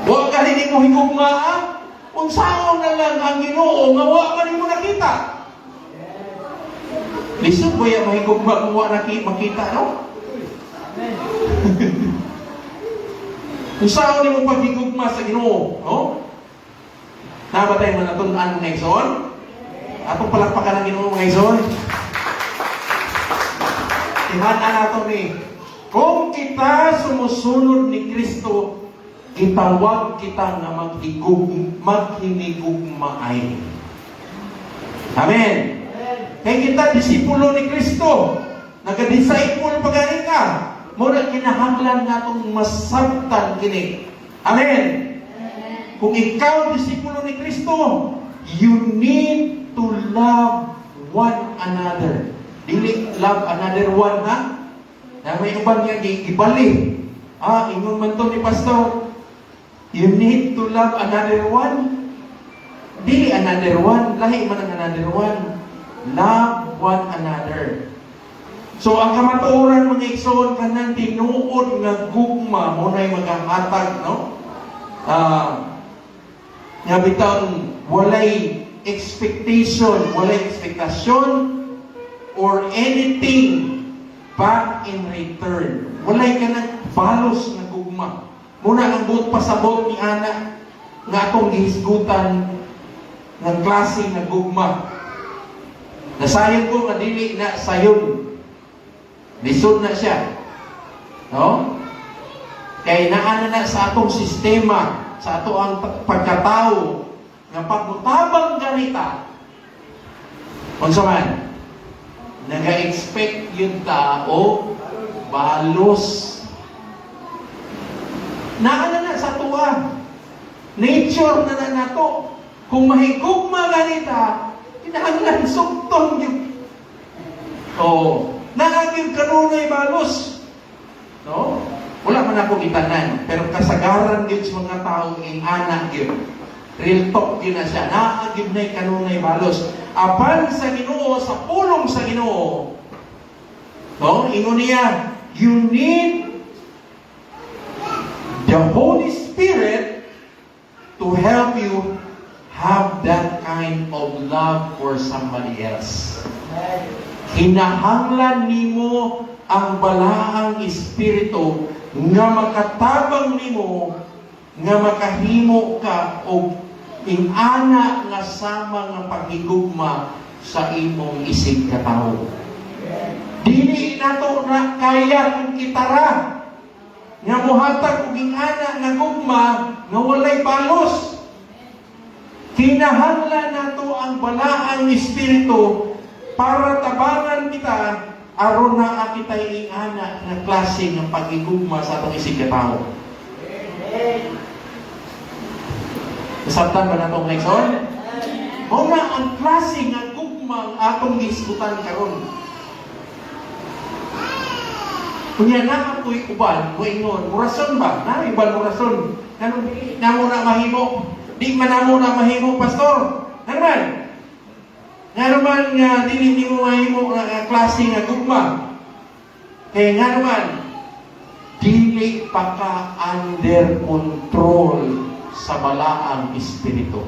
Wa ka rin mo higugmaa, unsaon na lang ang Ginoo nga wa ka nimo nakita. Lisod ba yung mahigugma kung wa makita, no? Unsaon nimo paghigugma sa Ginoo, no? Nabatay man natun-an nga igsoon? Atong palakpakan ang Ginoo nga igsoon. Timan-an nato ni, kung kita sumusunod ni Kristo, gitawag kita nga maghinigugmaay. Amen. Kaya kita disipulo ni Kristo. Nag-disciple pa gani ka. Muna kinahanglan nga itong masabtan kini. Amen. Kung ikaw disipulo ni Kristo, you need to love one another. Dili love another one, ha? Na may uban nga gibali. Ingon man to ni Pastor, you need to love another one. Dili another one, lahi man ang another one. Love one another. So ang kamatuoran mga igsoon kanang tinuod nga gugma mo nay magahatag, no? nga bitaw walay expectasyon or anything back in return. Walay ka ng balos na gugma. Muna ang buot pasabot ni ana nga atong gihisgutan ng klase na gugma. Nasayon ko nga dili na sayon. Lisod na siya. No? Kay naana na sa atong sistema, sa ato ang pagkatao, nga pagmutabang ganita, unsa man, naga-expect yung tao, balos. Naana na sa tuwa. Nature na nato. Kung mahigugma ganita, kinahanglan suktong yung naaging kanunay balos. No? Wala man ako itanan, pero kasagaran yun sa mga tao in anak yun. Real talk yun na siya. Naagin na'y kanunay balos. Apan sa Ginoo, sa pulong sa Ginoo, no? Ingon niya, you need the Holy Spirit to help you have that kind of love for somebody else. Hinahanglan nimo ang balaang espiritu nga makatabang nimo nga makahimo ka og ingana nga sama nga paghigugma sa imong isig katawo. Dili nato na kaya kung kitara nga muhatag og ingana nga gugma nga walay balos. Kinahanglan nato ang balaang espiritu para tabangan kita aron na kita'y ingana nga klase ng pagigugma sa atong isig katao. Nasabtan ba natong lekson? Muna ang klase nga gugma ang atong gisgutan karon. Kunya na ako'y uban, moingon, murason ba? Na iban murason. Ganun, namo na mahimo. Di man namo na mahimo, pastor. Ano man? Nga naman nga, dili mo mahimo nga klase nga gugma. Kaya nga naman, dili pa ka under control sa balaang espiritu.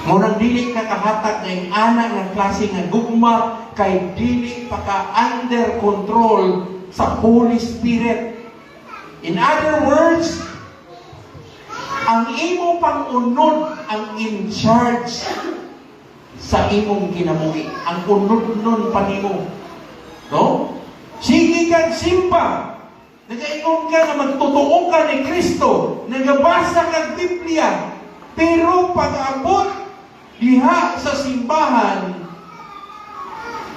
Munang dili ka kahatag ng anak nga klase nga gugma, kay dili pa ka under control sa Holy Spirit. In other words, ang imo pangunod ang in charge sa imong kinabuhi. Ang unod nun pa nimo. No? Sige kang simba. Nagaingon ka na magtotoo ka ni Kristo. Nagabasa kang Biblia. Pero pag-abot diha sa simbahan,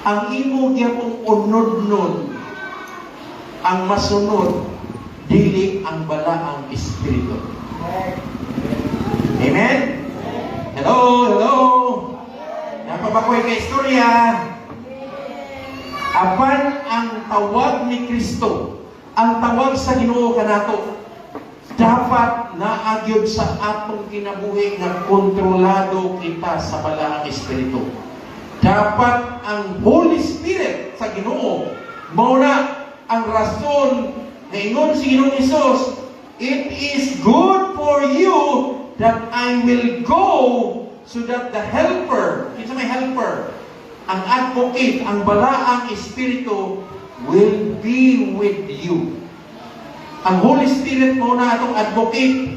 ang imo gyapong unod nun, ang masunod, dili ang balaang espiritu. Amen? Hello, hello. Napabakoy ka istorya. Apan ang tawag ni Kristo, ang tawag sa Ginoo kanato, dapat naagyod sa atong kinabuhi nga kontrolado kita sa balaang espiritu. Dapat ang Holy Spirit sa Ginoo mao na ang rason nga ingon si Ginoong Hesus, it is good for you that I will go so that the helper, kinsa may helper, ang advocate, ang balaang espiritu will be with you. Ang Holy Spirit mo na atong advocate.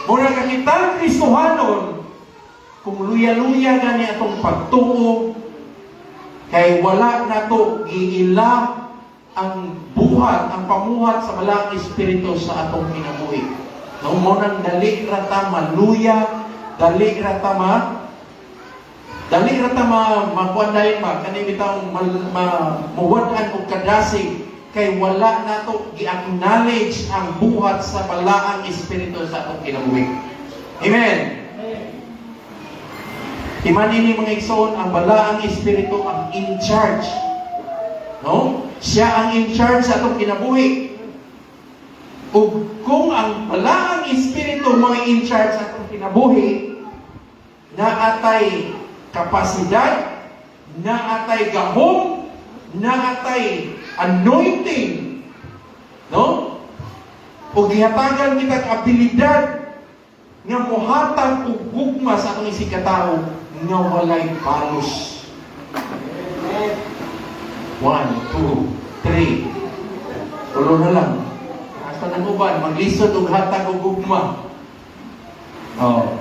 Muna kakitang Kristohanon, kung luya-luya gani atong pagtuo, kay wala na to giila ang buhat, ang pamuhat sa balaang espiritu sa atong kinabuhi. Nung mo nang dali rata maluya, dali rata makuanday pa, kani bitaw mawadan og kadasig, kay wala na to gi-acknowledge ang buhat sa balaang espiritu sa atong kinabuhi. Amen. Imanin ni mga igsoon, ang balaang espiritu ang in charge. No? Siya ang in charge sa atong kinabuhi. Ug kung ang balaang espiritu mga in charge sa atong kinabuhi, na atay kapasidad, na atay gahom, na atay anointing, no? O gihatagan kita abilidad nga mohatag og gugma sa atong isikatawo nga walay balos. 1, 2, 3. Tulo na lang. Hasta ng uban, maglisod og hatag og gugma. Oh.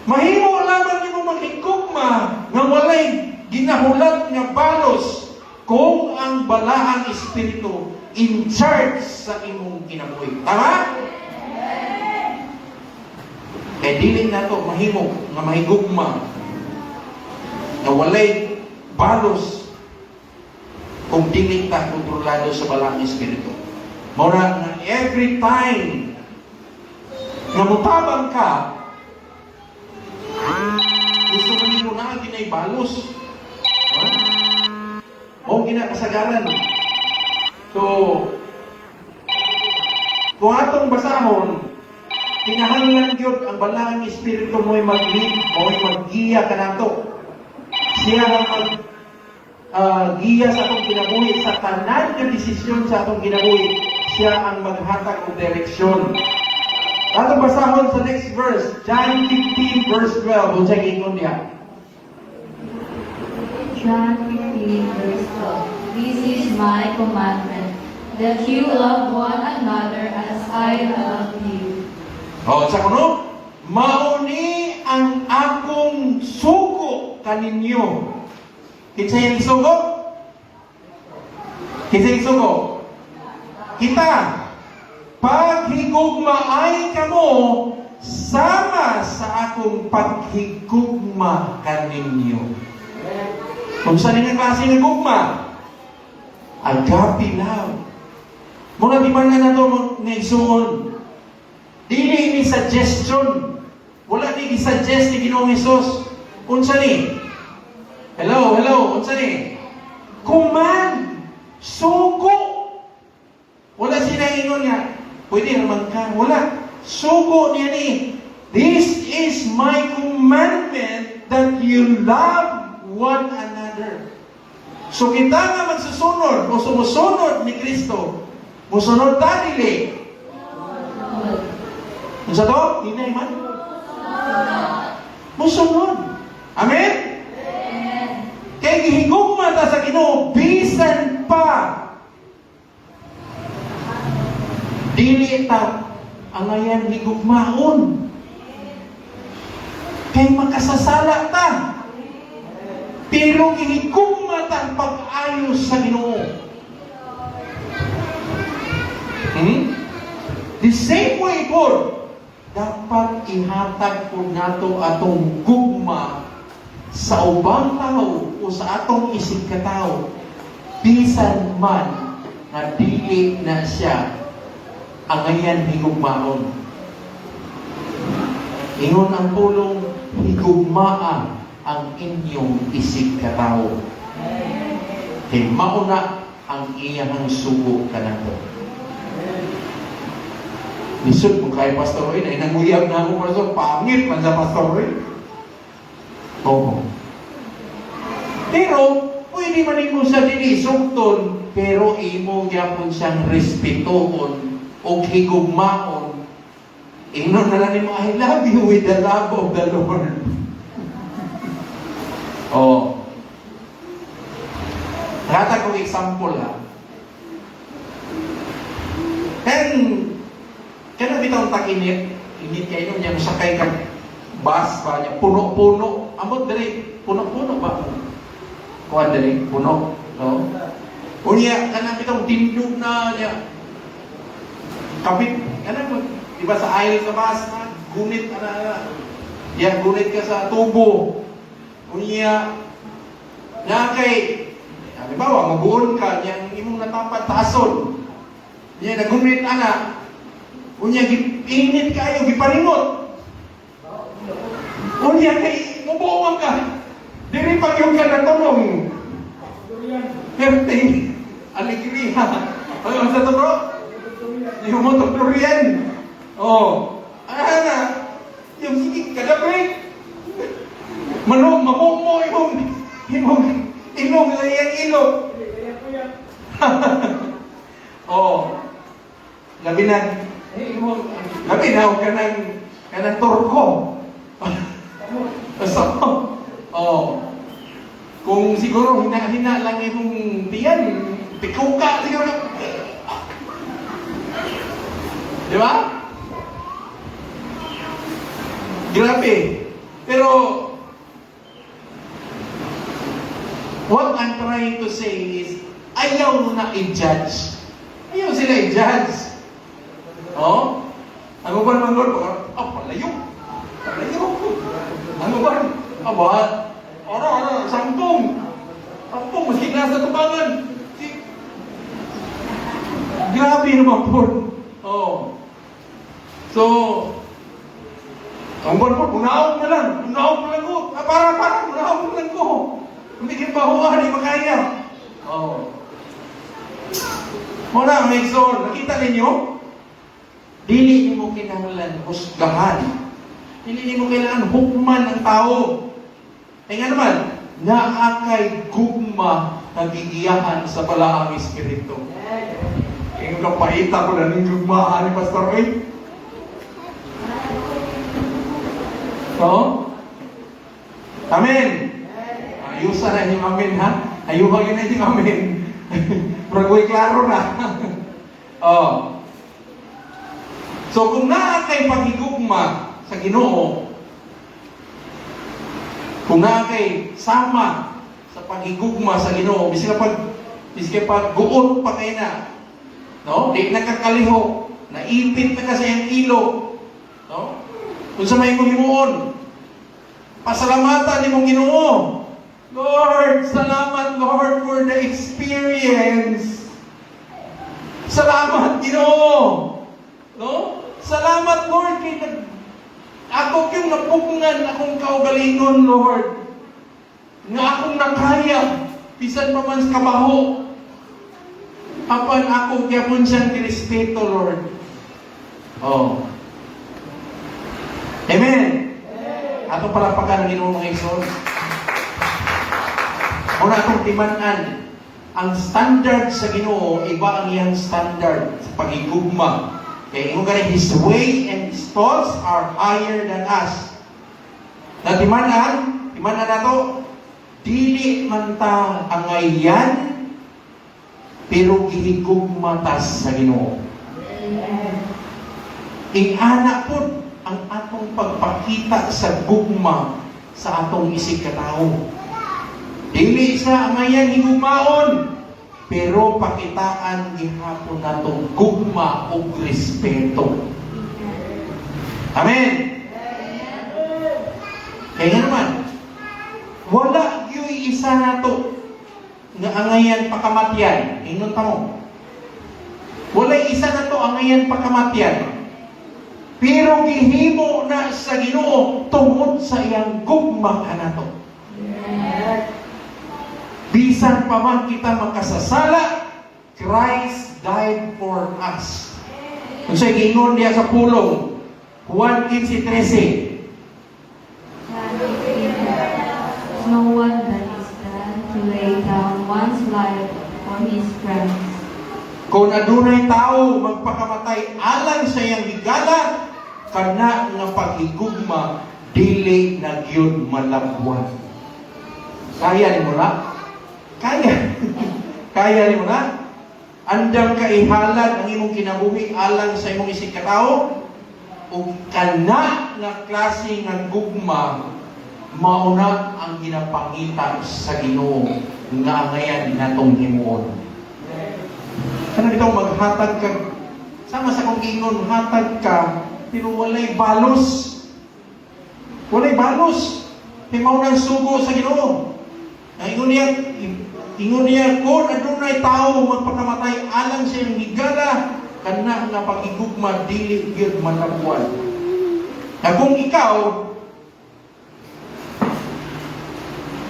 Mahimo lamang nimo makigugma nga walay ginahulat nga balos kung ang balaang espiritu in charge sa imong kinabuhi. Tama? Kaya dili na to mahimo nga mahigugma nga walay balos kung dili ta kontrolado sa balaang espiritu. Mura nga every time nga mutabang ka, gusto mo nito na ginay balos. O ginakasagaran. So, kung atong basahon, kinahanglan yun ang balaang espiritu mo'y mag-lead, mo'y mag-giya ka na to. Siya ang giya sa atong kinabuhi, sa tanan na desisyon sa atong kinabuhi, siya ang maghatag ng direksyon. Atong basahon sa next verse, John 15 verse 12, kung siya gingon niya. John 15, verse 12. This is my commandment, that you love one another as I love you. O, sa kuno, mauni ang akong sugo kaninyo. Kinsa yung sugo? Kinsa yung sugo? Kita. Paghigugmaay kamo sama sa akong paghigugma kaninyo. Kung saan nga klase ng gugma? Agape love. Muna di man nga na ito naigsuon. Dili ni suggestion. Wala ni i-suggest ni Ginoong Hesus. Unsa ni? Hello, unsa ni? Command. Sugo. Wala sinaingon nga. Pwede naman ka. Wala. Sugo niya ni. This is my commandment that you love one another. So kita nga magsusunod o sumusunod ni Kristo, musunod ta dili. Unsa to? Hinay man. Musunod. Amen? Kaya gihigugma ta sa Ginoo bisan pa dili ta angayan higugmaon. Kaya makasasala ta. Pero gihigugma ta ang pag-ayos sa Ginoo. The same way po, dapat ihatag po nato atong gugma sa ubang tao o sa atong isig katao bisan man na dili na siya angayan higugmaon. Ingon ang pulong higugmaan ang inyong isig katao. Kay mauna ang iyang sugo kanato. Lisod mo kay Pastor Roy, ay nanguyab na ako para sa pangit man sa Pastor Roy. Oo. Pero, pwede man mo sa dinisugton, pero imo gyapon siyang respetoon o higugmaon. Ingnon na lang mo, I love you with the love of the Lord. Oh. Rata kong example ha. Kaya bitang takinit, init kayo niya, sakay ka bus ba niya, puno-puno. Amot dali, puno-puno ba? Kuha dali, puno. No? Unya, kana bitang tindog na niya. Kapit, kana diba sa aisle sa bus, gunit, yan, gunit ka sa tubo. Unya, na kay, halimbawa, mag-uon ka, yan, imong natapat tason. Yan, nagunit, unya, init kayo, giparingot. Unya, kay, mubuwang ka. Diri pag yung ka natulong. Perting, aligriha. Ano sa to, bro? Yung mo tutorian. Oh, yung sige, kadabrik. Mamumo imong layang ilog. Oh, labi na, huwag ka nang Kanang turko. So, oh. Kung siguro hina-hina lang yung tiyan, tikaw ka siguro. Di ba? Grabe. Pero, what I'm trying to say is, ayaw na i-judge. Ayaw sila i-judge. Oh? Ano ba naman Lord? Palayo. Palayo. Ano ba? Aba, sampung. Sampung, maski nasa tubangan. Grabe naman po. Oh. So, ang buwan po, punaog na lang. Punaog na lang ko. Para, punaog na lang ko. Kumikit ba ako di makaya? Oh. Muna, may soul. Nakita ninyo? Dili ni mo kinahanglan husgahan. Dili ni mo kailangan hukman ang tao. Eh nga naman, naakay gugma nagigiyahan sa balaang espiritu. Kaya kapahita ko na ng gugmaan ni Pastor Ray. So, amen. Ayusan na yung amen, ha? Ayuhagin na yung amen. Pragoy klaro na. Oh. So, kung naakay paghigugma sa Ginoo, kung naakay sama sa paghigugma sa Ginoo, bisig pag guot pa kayo na, no? Di nakakaliho, naipit na kasi ang ilo, no? Kung sa may himuon, pasalamatan ni mong Ginoo. Lord, salamat Lord for the experience. Salamat Ginoo. No? Salamat Lord kay ako yung napugngan akong kaugalingon Lord. Nga akong nakaya bisan pa man sa kabaho. Apan ako gyapon siyang girespeto Lord. Oh. Amen. Ato palapakan ng Ginoo mga igsoon. Una itong timanan, ang standard sa Ginoo, iba ang iyang standard sa pagigugma. Kaya yung ganun, His way and His thoughts are higher than us. Na timanan na to, dili man ta angayan, pero gihigugma tas sa Ginoo. Ingana po ang atong pagpakita sa gugma sa atong isig katao. Dili sa angayan higumaon, pero pakitaan gihapon natong gugma o respeto. Amen. Kaya naman, wala yung isa nato nga angayan pakamatyan. Ingon ta mo. Wala isa nato angayan pakamatyan. Pero gihimo na sa Ginoo tungod sa iyang gugma kanato. Bisan pa man kita makasasala, Christ died for us. Kung siya'y gingon niya sa pulong, Juan 15:13. No one that is done to lay down one's life for his friends. Kung adunay tao magpakamatay alang sa iyang higala, kana nga paghigugma dili na gyud malabwan. Kaya ni mo na? Kaya. Kaya ni mo na? Andam ka ihalad ang imong kinabuhi alang sa imong isig katao ug kana nga klase nga gugma mauna ang ginapangita sa Ginoo nga angayan natong himuon. Kana bitaw maghatag ka sama sa kong ingon hatag ka pero walay balos. Walay balos. Himaw ng sugo sa Ginoo. Ingon niya, kung adunay tao magpakamatay alang sa iyong higala, kana nga pagigugma dili gyud manabuan. Na kung ikaw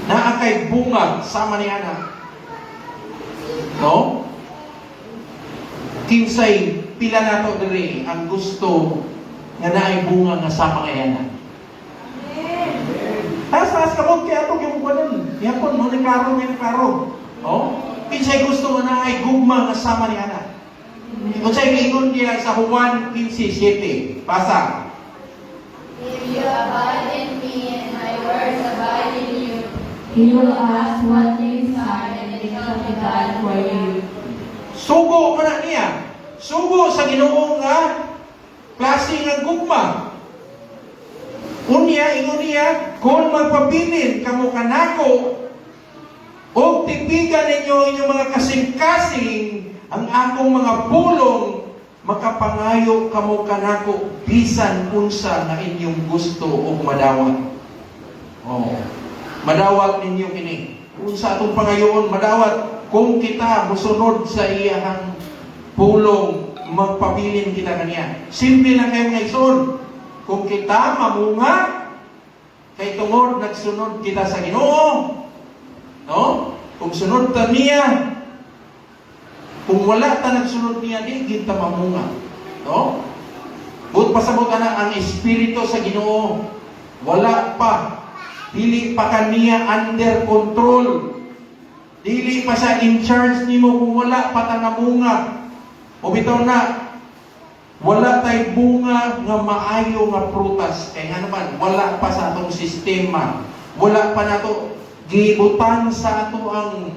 naa kay bunga sama ni ana, no? Kinsay pila nato diri ang gusto nga naay bunga nga sama kay ana. Taas kamot kaya ito yung buwanan. Yapon, mo ni klaro. Oh? Kinsay gusto nga naay gugma nga sama ni ana. Kung sa'y ingon niya sa Juan 15:7, basa. You abide in me, and my words abide in you. He will ask what you desire, and it shall be done for you. Sugo man na niya. Sugo sa Ginoo nga klase nga gugma. Unya, ingon niya, kung magpabilin kamo kanako, o tipigan ninyo inyong mga kasing-kasing, ang akong mga pulong, makapangayo kamo kanako, bisan unsa na inyong gusto o madawat. Oh, madawat ninyo kini. Unsa atong pangayoon, madawat, kung kita musunod sa iyang pulong, magpabilin kita kaniya. Simple lang kayo mga ison. Kung kita mamunga, kay tungod nagsunod kita sa Ginoo. No? Kung sunod ta niya, kung wala ta nagsunod niya, di kita mamunga. No? But pasabot na ang Espiritu sa Ginoo. Wala pa. Dili pa kaniya under control. Dili pa siya in charge nimo kung wala pa ta namunga. O bitaw na, wala tay bunga nga maayo nga prutas. Kaya nga naman, wala pa sa atong sistema. Wala pa na to gibutan sa ato ang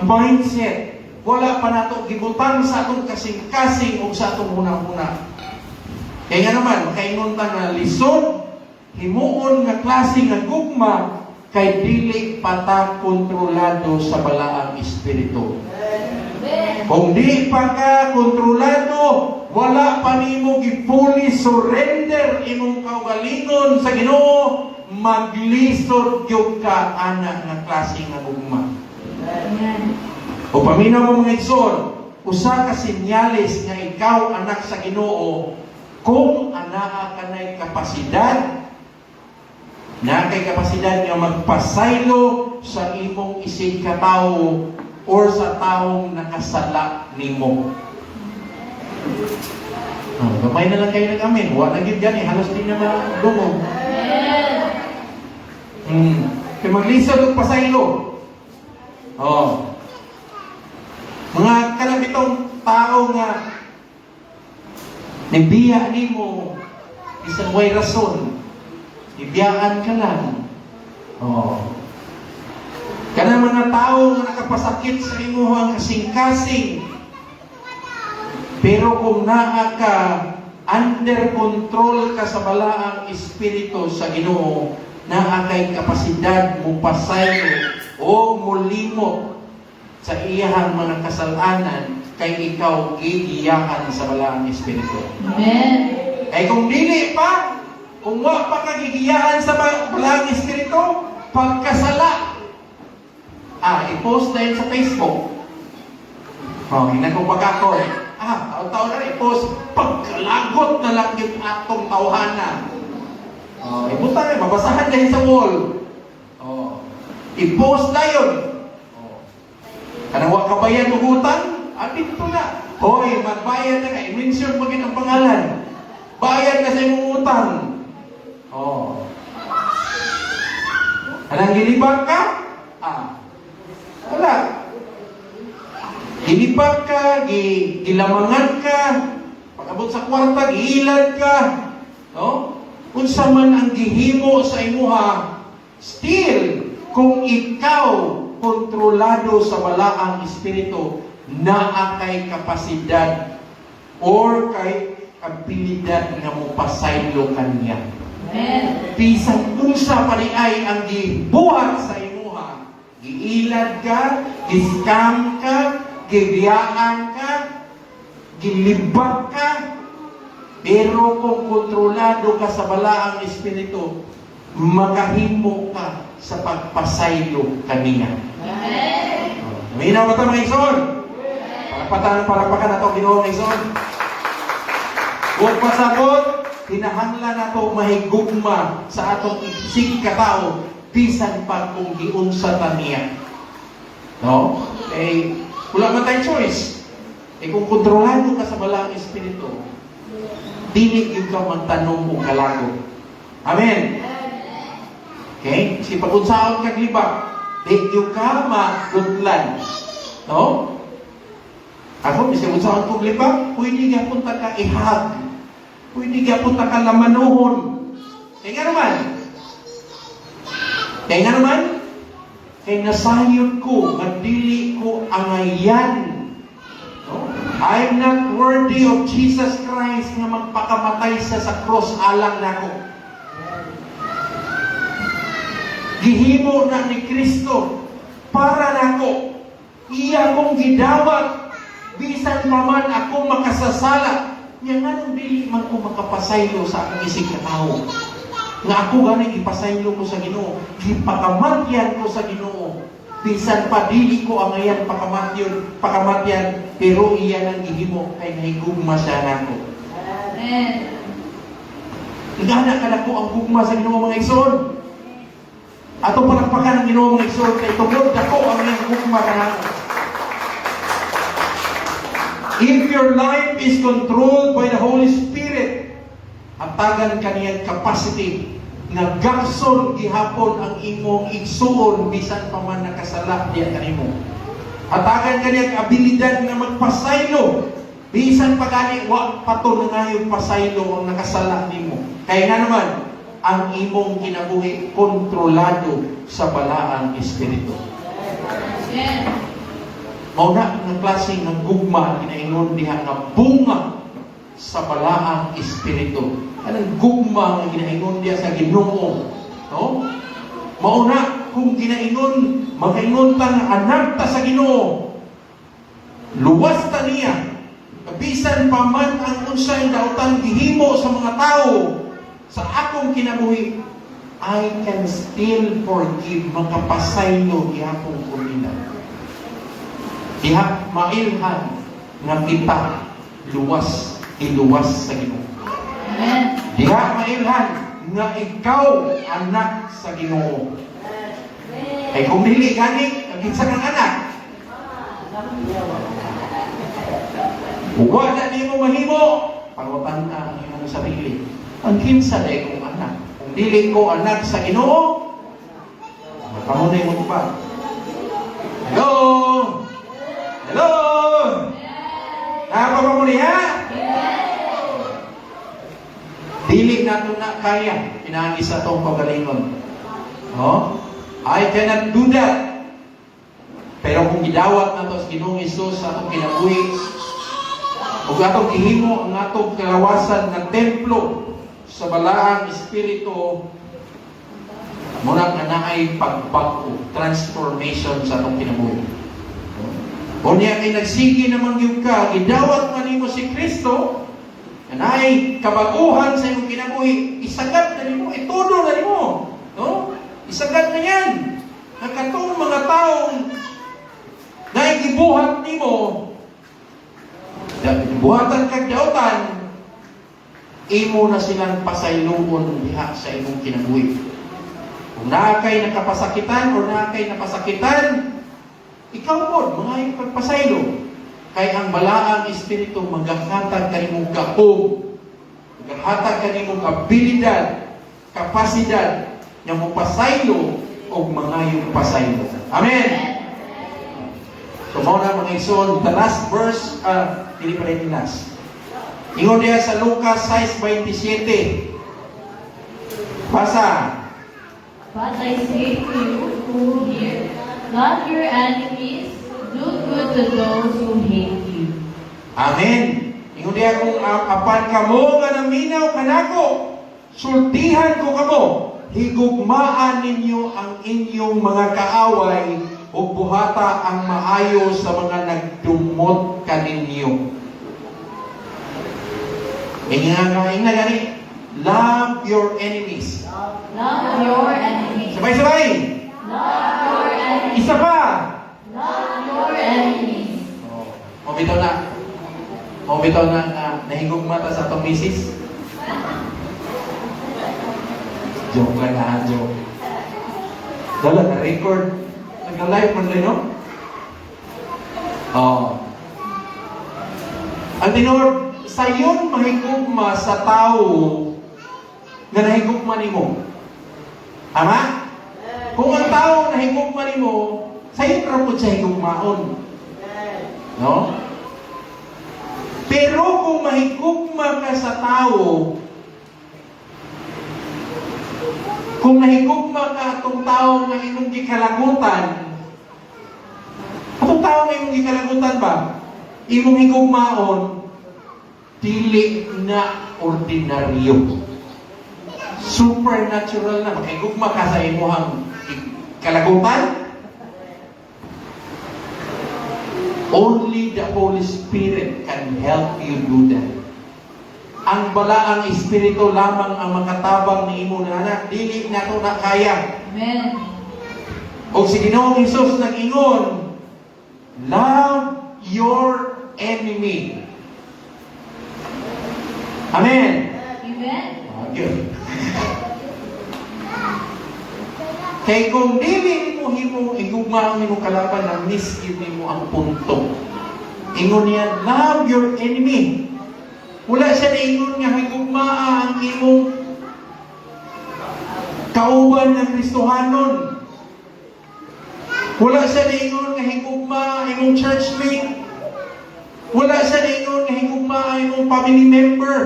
mindset. Wala pa na to gibutan sa atong kasing-kasing o sa atong una-una. Kaya nga naman, makaingon ta na lisod, himuon nga klase nga gugma, kay dili pata kontrolado sa balaang espiritu. Kung di pa ka kontrolado, wala pa nimo gi-fully surrender imong kaugalingon sa Ginoo, maglisod gyud ka ana nga klase nga gugma. Amen. O paminaw mo mga igsoon, usa ka senyales nga ikaw anak sa Ginoo kung anaa ka nay kapasidad na kay kapasidad nga magpasaylo sa imong isig ka tawo or sa taong nakasala nimo. Gamay na lang kayo nag-amin. Huwag na gid yan eh. Halos din na madungog. Kaya maglisod og pasaylo. Oh. Mga kalabitong tao nga nibiya nimo isang way rason. Ibiyaan ka lang. Oh. Kanang mga tao nga nakapasakit sa imuhang kasing-kasing. Pero kung naa ka, under control ka sa balaang espiritu sa Ginoo, naa kay kapasidad mo pasaylo o mulimot sa iyang mga kasalanan kay ikaw gigiyahan sa balaang espiritu. Amen. Kay kung dili pa, kung wa pa ka gigiyahan sa balaang espiritu, pagkasala, i-post na yun sa Facebook. Hinagong pagkakon. Taon-taon na i-post, pagkalagot na lang yung atong tawhana. Ibutan na, mabasahan dahil sa wall. I-post na yun. Kanang wak kabayan tugutan, dito na. Hoy, magbayad na ka. I-mention mo ang pangalan. Bayad na sa imong utang. Anong gilibag ka? Wala. Gilibag ka, gilamangan ka, pag-abot sa kwarta, giilad ka. No? Unsa man ang gihimo sa imuha, still, kung ikaw kontrolado sa balaang espiritu, naa kay kapasidad or kay abilidad nga mo pasaylo kaniya. Amen. Pisang unsa pa ay ang gibuhat sa imuha, giilad ka, giskam ka, gibiyaan ka, gilibag ka, pero kung kontrolado ka sa balaang espiritu, makahimo ka sa pagpasaylo kaniya. Amen. Minaw ba ito mga ison? Parapakan na ito, Ginoo mga ison. Huwag pasabot, hinahanglan na ito mahigugma sa atong isig katao, bisan pa kung giunsa ta niya. No? Wala man tayong choice. Kung kontrolado ka sa balaang espiritu, dili yung ka magtanong o kalago. Amen? Okay? Kasi pag-unsaon kag libak, di yung ka magudlan. No? Ako, kasi unsaon kong libak, pwede nga punta ka ihag. Pwede nga punta ka lamanuhon. Kaya nga naman, kay nasayod ko, madili ko angayan. No? I'm not worthy of Jesus Christ nga magpakamatay sa cross alang nako. Gihimo na ni Kristo para nako. Iya kong gidawat, bisan pa man ako makasasala. Nga nga nung dili man ko makapasaylo sa akong isig na tao. Nga ako gani ipasaylo ko sa Ginoo, ipakamatyan ko sa Ginoo. Bisan pa dili ko ang ayan pakamatyan, pero iyan ang gihimo kay nahigugma siya nako. Amen. Igana ka na ko ang gugma sa Ginoo mga igsoon. Ato palakpakan ang Ginoo mga igsoon kay tungod ako ang iyang gugma kanako. If your life is controlled by the Holy Spirit, hatagan kaniyang capacity na gakson gihapon ang imong igsuon bisan pa man nakasala diya kanimo. Hatagan kaniyang abilidad na magpasaylo bisan pa gani wa pato na ngayon pasaylo ang nakasala nimo. Kaya nga naman ang imong kinabuhi kontrolado sa balaang espiritu. Amen. Mauna ng klase ng gugma kinaingon diha nga bunga sa balaang espiritu. Anong gugma nga ginaingon diha sa Ginoo? No? Mauna kung ginaingon, makaingon ta nga anak ta sa Ginoo. Luwas ta niya. Bisan pa man ang unsay daotan gihimo sa mga tao sa akong kinabuhi, I can still forgive, makapasaylo gihapon ko nila. Diha mailhan nga kita iluwas sa Ginoo. Amen. Diha mailhan nga ikaw anak sa Ginoo. Ay kung dili gani ang kinsa kang anak. Wa na nimo mahimo pangutan ka ang imong sarili. Ang kinsa day kong anak. Kung dili ko anak sa Ginoo, mapamunay mo pa. Hello. Hello! Nakapapa mo niya? Dili na ito na kaya. Pinangis na itong pagalingon. No? I cannot do that. Pero kung gidawat na ito sa Ginoong Isus sa atong kinabuhi, o atong ihimo ang atong kalawasan ng templo sa balaang espiritu, muna nga na ay pagbago, transformation sa atong kinabuhi. O niya kay nagsigi naman yung ka, idawat man nimo si Kristo, na ay kabaguhan sa iyong kinabuhi, isagad na nimo, itudo na nimo. No? Isagad na yan. Nakatong mga taong naigibuhat nimo, buhatan kag dautan, imo na silang pasayloon diha sa imong kinabuhi. Kung naakay nakapasakitan o naakay napasakitan, ikaw po, mga pagpasaylo. Kay ang balaang espiritu maghahatag kanimong gahom, maghahatag kanimong abilidad, kapasidad, nga mo pasaylo o mga yung pasaylo. Amen! So, muna mga igsoon, the last verse, hindi pa rin yung last. Ingon niya sa Lucas 6:27. Basa. But I say to you who hear, love your enemies, do good to those who hate you. Amen. Ingon niya kung apan kamo nga naminaw kanako, sultihan ko kamo, higugmaan ninyo ang inyong mga kaaway o buhata ang maayo sa mga nagdumot kaninyo. Ingay na gani, love your enemies. Love your enemies. Sabay-sabay. Love your enemies. Isa pa. Love your enemies. O bitaw na nahigugma ta sa atong misis. Joke lang na, joke. Dala na record. Nagka-live man rin, no? Ang tinawag, sayon mahigugma sa tao na nahigugma nimo. Ama? Kung ang tao nahigugma nimo, sayon ra pud siya higugmaon. No? Pero kung mahigugma ka sa tao Kung nahigugma ka atong tao nga imong gikalagutan, atong tao nga imong gikalagutan ba? Imong higugmaon, dili na ordinaryo. Supernatural na. Makigugma ka sa imuhang kalagutan. Only the Holy Spirit can help you do that. Ang balaang Espiritu lamang ang makatabang ni imo na anak. Dili na ito na kaya. Amen. O si Ginoong Hesus nag-ingon, love your enemy. Amen. Amen. Okay. Kay kung dili mo himo igugma ang imong kalaban na miss mo ang punto. Ingon niya, love your enemy. Wala siya na ingon nga higugma ang imong kauban ng Kristohanon. Wala siya na ingon nga higugma ang imong churchmate. Wala siya na ingon nga higugma ang imong family member.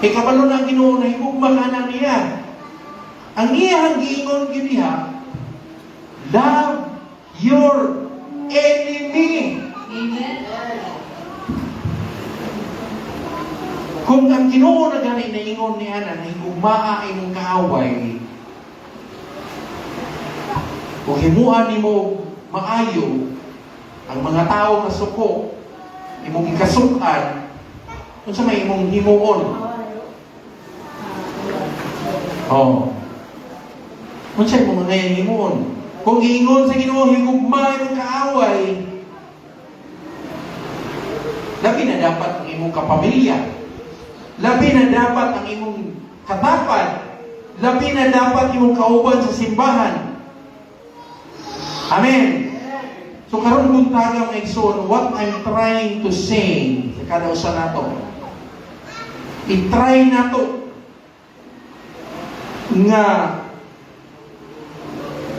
Kabalo na Ginoo na higugma ka na niya. Ang iyang giingon giniha, love your enemy. Amen. Kung ang Ginoo na gani na ingon niya na higugmaa imong kaaway, kung himuan nimo maayo ang mga tao nga suko, imong ikasukan, unsa may imong himuon? Oh. Unsa imong ngayon himuon? Kung giingon sa Ginoo higugma imong kaaway, labi na dapat ang imong kapamilya. Labi na dapat ang imong katapad. Labi na dapat imong kauban sa simbahan. Amen. So karon buntaga mga igsoon, what I'm trying to say sa kada usa nato. I-try nato nga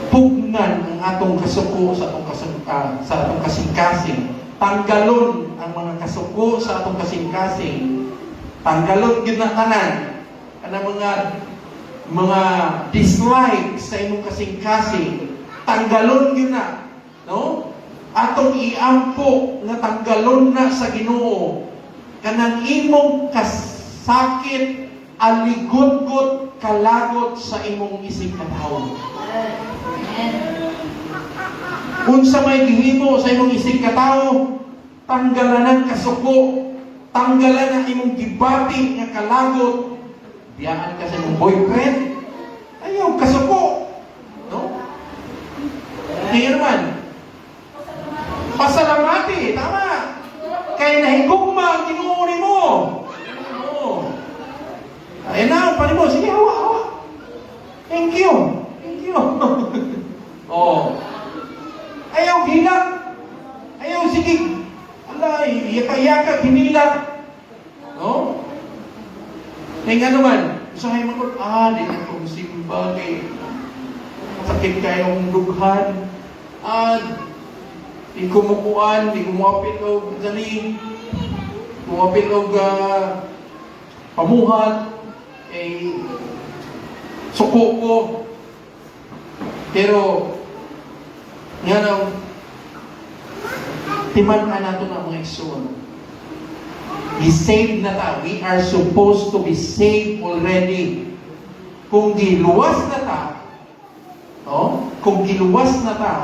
pugnan ang atong kasuko sa atong kasing-kasing. Tanggalon ang mga kasuko sa atong kasing-kasing. Tanggalon gyud na tanan ana mga dislike sa imong kasing-kasing. Tanggalon gyud na, no? Atong iampo nga tanggalon na sa Ginoo kanang imong kasakit aligod-god kalagot sa imong isig katawon. Unsa may gihimo sa imong isig katawo, tanggalan ang kasuko, tanggalan ang imong gibati nga kalagot. Biyaan ka sa imong boyfriend, ayaw kasuko, no? Hindi naman. Pasalamati, tama. Kaya nahigugma ang Ginoo nimo. Oo. Ayan na, paano mo? Sige, hawa. Thank you. Oh. Ayaw hilak. Ayaw sige. Alay, yaka-yaka, hinilak. No? Kaya nga naman, usahay mo ko, di na kong simba kay sakit kayong dughan. Di kumukuan, di kumapit o dali. Kumapit o pamuhat. Suko ko. Pero, nga lang, timan-an nato na mga igsoon. Saved na ta. We are supposed to be saved already. Kung giluwas na ta, no? Kung giluwas na ta,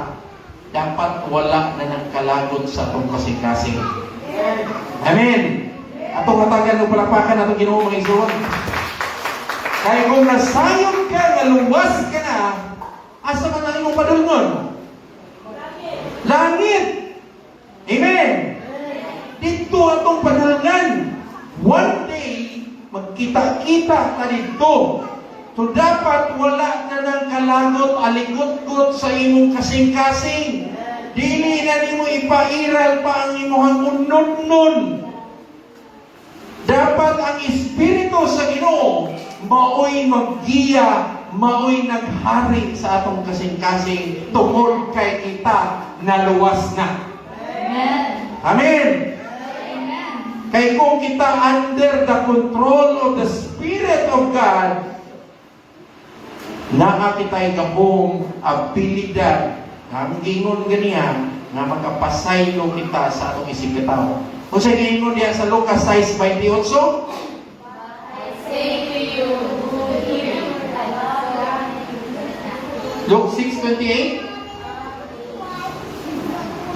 dapat wala na ng kalagot sa itong kasing-kasing. Amen. Atong katagan ng palapakan atong Ginoo mga igsoon. Kaya kung nasayod ka, naluwas ka na, asa man ang imong padulngon? Langit. Amen. Dito atong padulngan. One day, magkita-kita ka dito. So dapat wala na ng kalagot, aligot-got sa imong kasing-kasing. Dili na nimo ipairal pa ang imong unod-nun. Dapat ang Espiritu sa Ginoo maoy maggiya, maoy naghari sa atong kasing-kasing tungod kay kita naluwas na. Amen. Amen. Amen. Kay kung kita under the control of the Spirit of God, Nakakitay kabong abilidad nga gingon ganiya nga makapasaylo kita sa atong isig katawo. Kung sa gingon diya sa Lucas 6:28, I say to you, who hear Luke 6:28,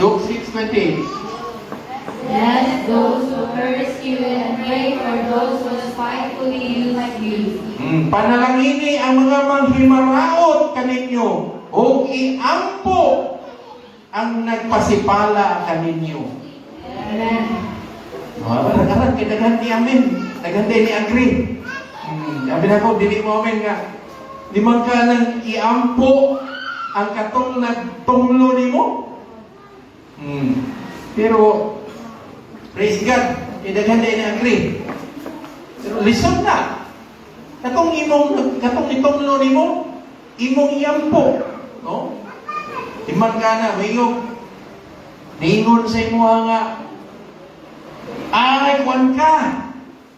Luke 6:28. Bless those who curse you and pray for those who spitefully use you. Panalangini ang mga manghimaraot kaninyo o iampo ang nagpasipala kaninyo. Amen. Aran kay daghan ni amin, daghan din ni agree. Sabi na ko, dili mo amin nga, di man ka nang iampo ang katong nagtunglo ni mo. Pero, praise God, kay daghan din ni agree. Pero listen na, katong itunglo ni mo, imong iampo. No? Di man ka na, mayong, ningon sa imo nga, ay, kuwan ka.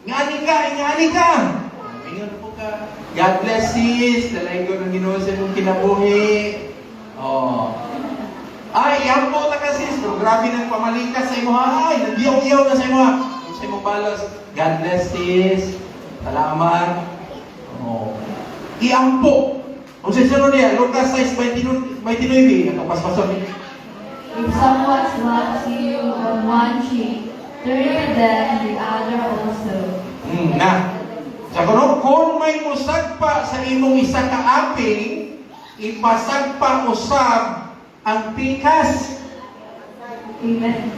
Ngani ka. Ngayon po ka. God bless sis. Dalay ko ng Ginoo sa imong kinabuhi. Oh. Ay, yan po ta ka sis. Pero grabe ng pamalikas sa imo. Ay, nagyaw-yaw na sa imo. Sa imong balos. God bless sis. Salamat. Oh. Iampo. Kung sa sunod niya, Lucas 6:29. Ito, paspason niya. If someone slaps you on one cheek, turn to them the other also. Sa kuno, kung may musagpa sa imong isa ka aping, ipasagpa usab ang pikas. Amen.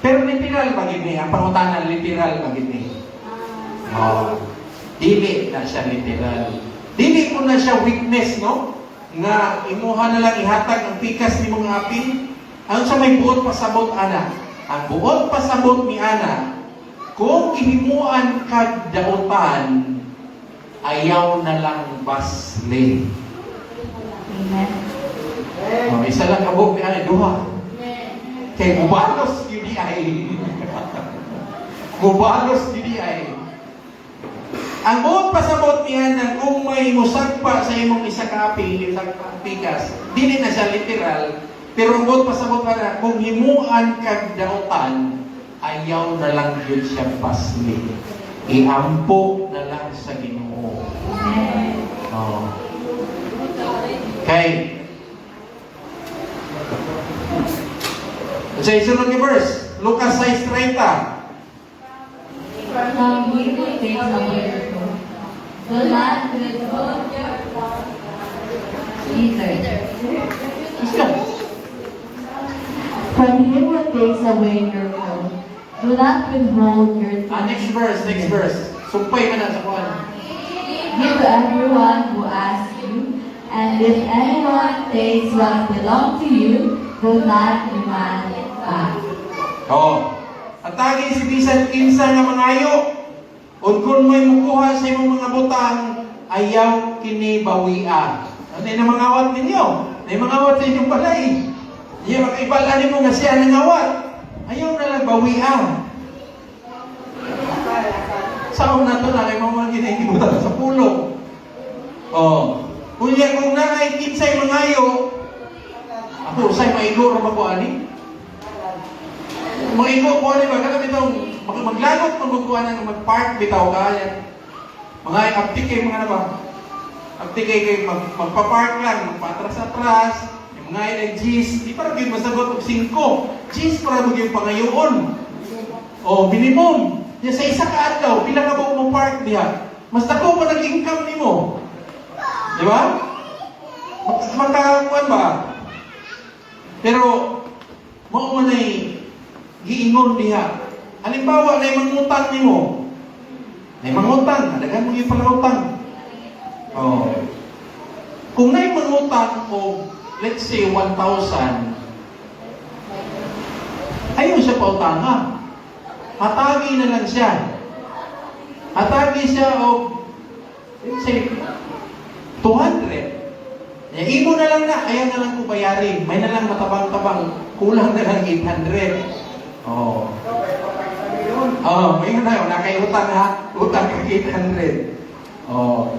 Pero literal ba gini? Ang pangutanan literal ba gini? Dili na siya literal. Dili mo na siya weakness, no? Nga imuha na lang ihatag ang pikas ni mga aping. Ano sa may buot pasabot, ana? Ang buot pasabot ni ana, kung ihimuan kag dautan, ayaw na lang basli. Amen. Isa lang kabog ni ana, duha. Kay mubalos yun ay. Mubalos yun ay. Ang buot pasabot ni ana, kung may musagpa sa imong isa ka aping, isang pikas, dili na siya literal, pero ang buot pasabot na, kung himuan kag dautan, ayaw na lang yun siya pasli. Iampo na lang sa Ginoo. Amen. Oh. Okay. Sa isunod ni verse, Lucas 6:30. From he who takes away your coat, do not withhold your either. Let's go. From him who takes away your coat, do not withhold your Next verse. Sumpay ka na sa kuwan. Give to everyone who asks you, and if anyone takes what belongs to you, do not demand it back. Oh. At tagi si bisan kinsa nga mangayo. Kung may mukuha sa imong mga butang, ayaw kini bawia. Ano na mangawat ninyo? Na mangawat sa inyong balay. Iya makaibala nimo nga siya nangawat. Ayaw na lang bawia. Saan na ito na kay mga ginaibutan sa pulo. Oh. Kunya kung nanay kinsay mangayo, ako say maiguro ba ko ani? Maigo ko ani ba kada bitaw maglagot magkuha nang mag-park bitaw ka yan. Mga abtik kay mga ba? Abtik kay magpa-park lang, magpa-atras-atras, yung mga nag-G's, di para gyud masagot og 5. G's para mo gyud pangayoon. Oh, minimum. Ya sa isa ka adlaw, pila ka ba mo park diha? Mas dako pa nag-income nimo. Di ba? Magkakuan ba? Pero mo man ay giingon diha. Halimbawa na mangutang nimo. Na mangutang, daghan mo yung pangutang. Oh. Kung na mangutang o let's say 1,000, ayaw siya pautanga. Atagi na lang siya. Atagi siya o let's say 200. Imo na lang na, ayaw na lang ko bayarin. May na lang matabang-tabang. Kulang na lang 800. Oh. Oh, may na yun. Nakaiutang ha. Utang ka 800. Oh.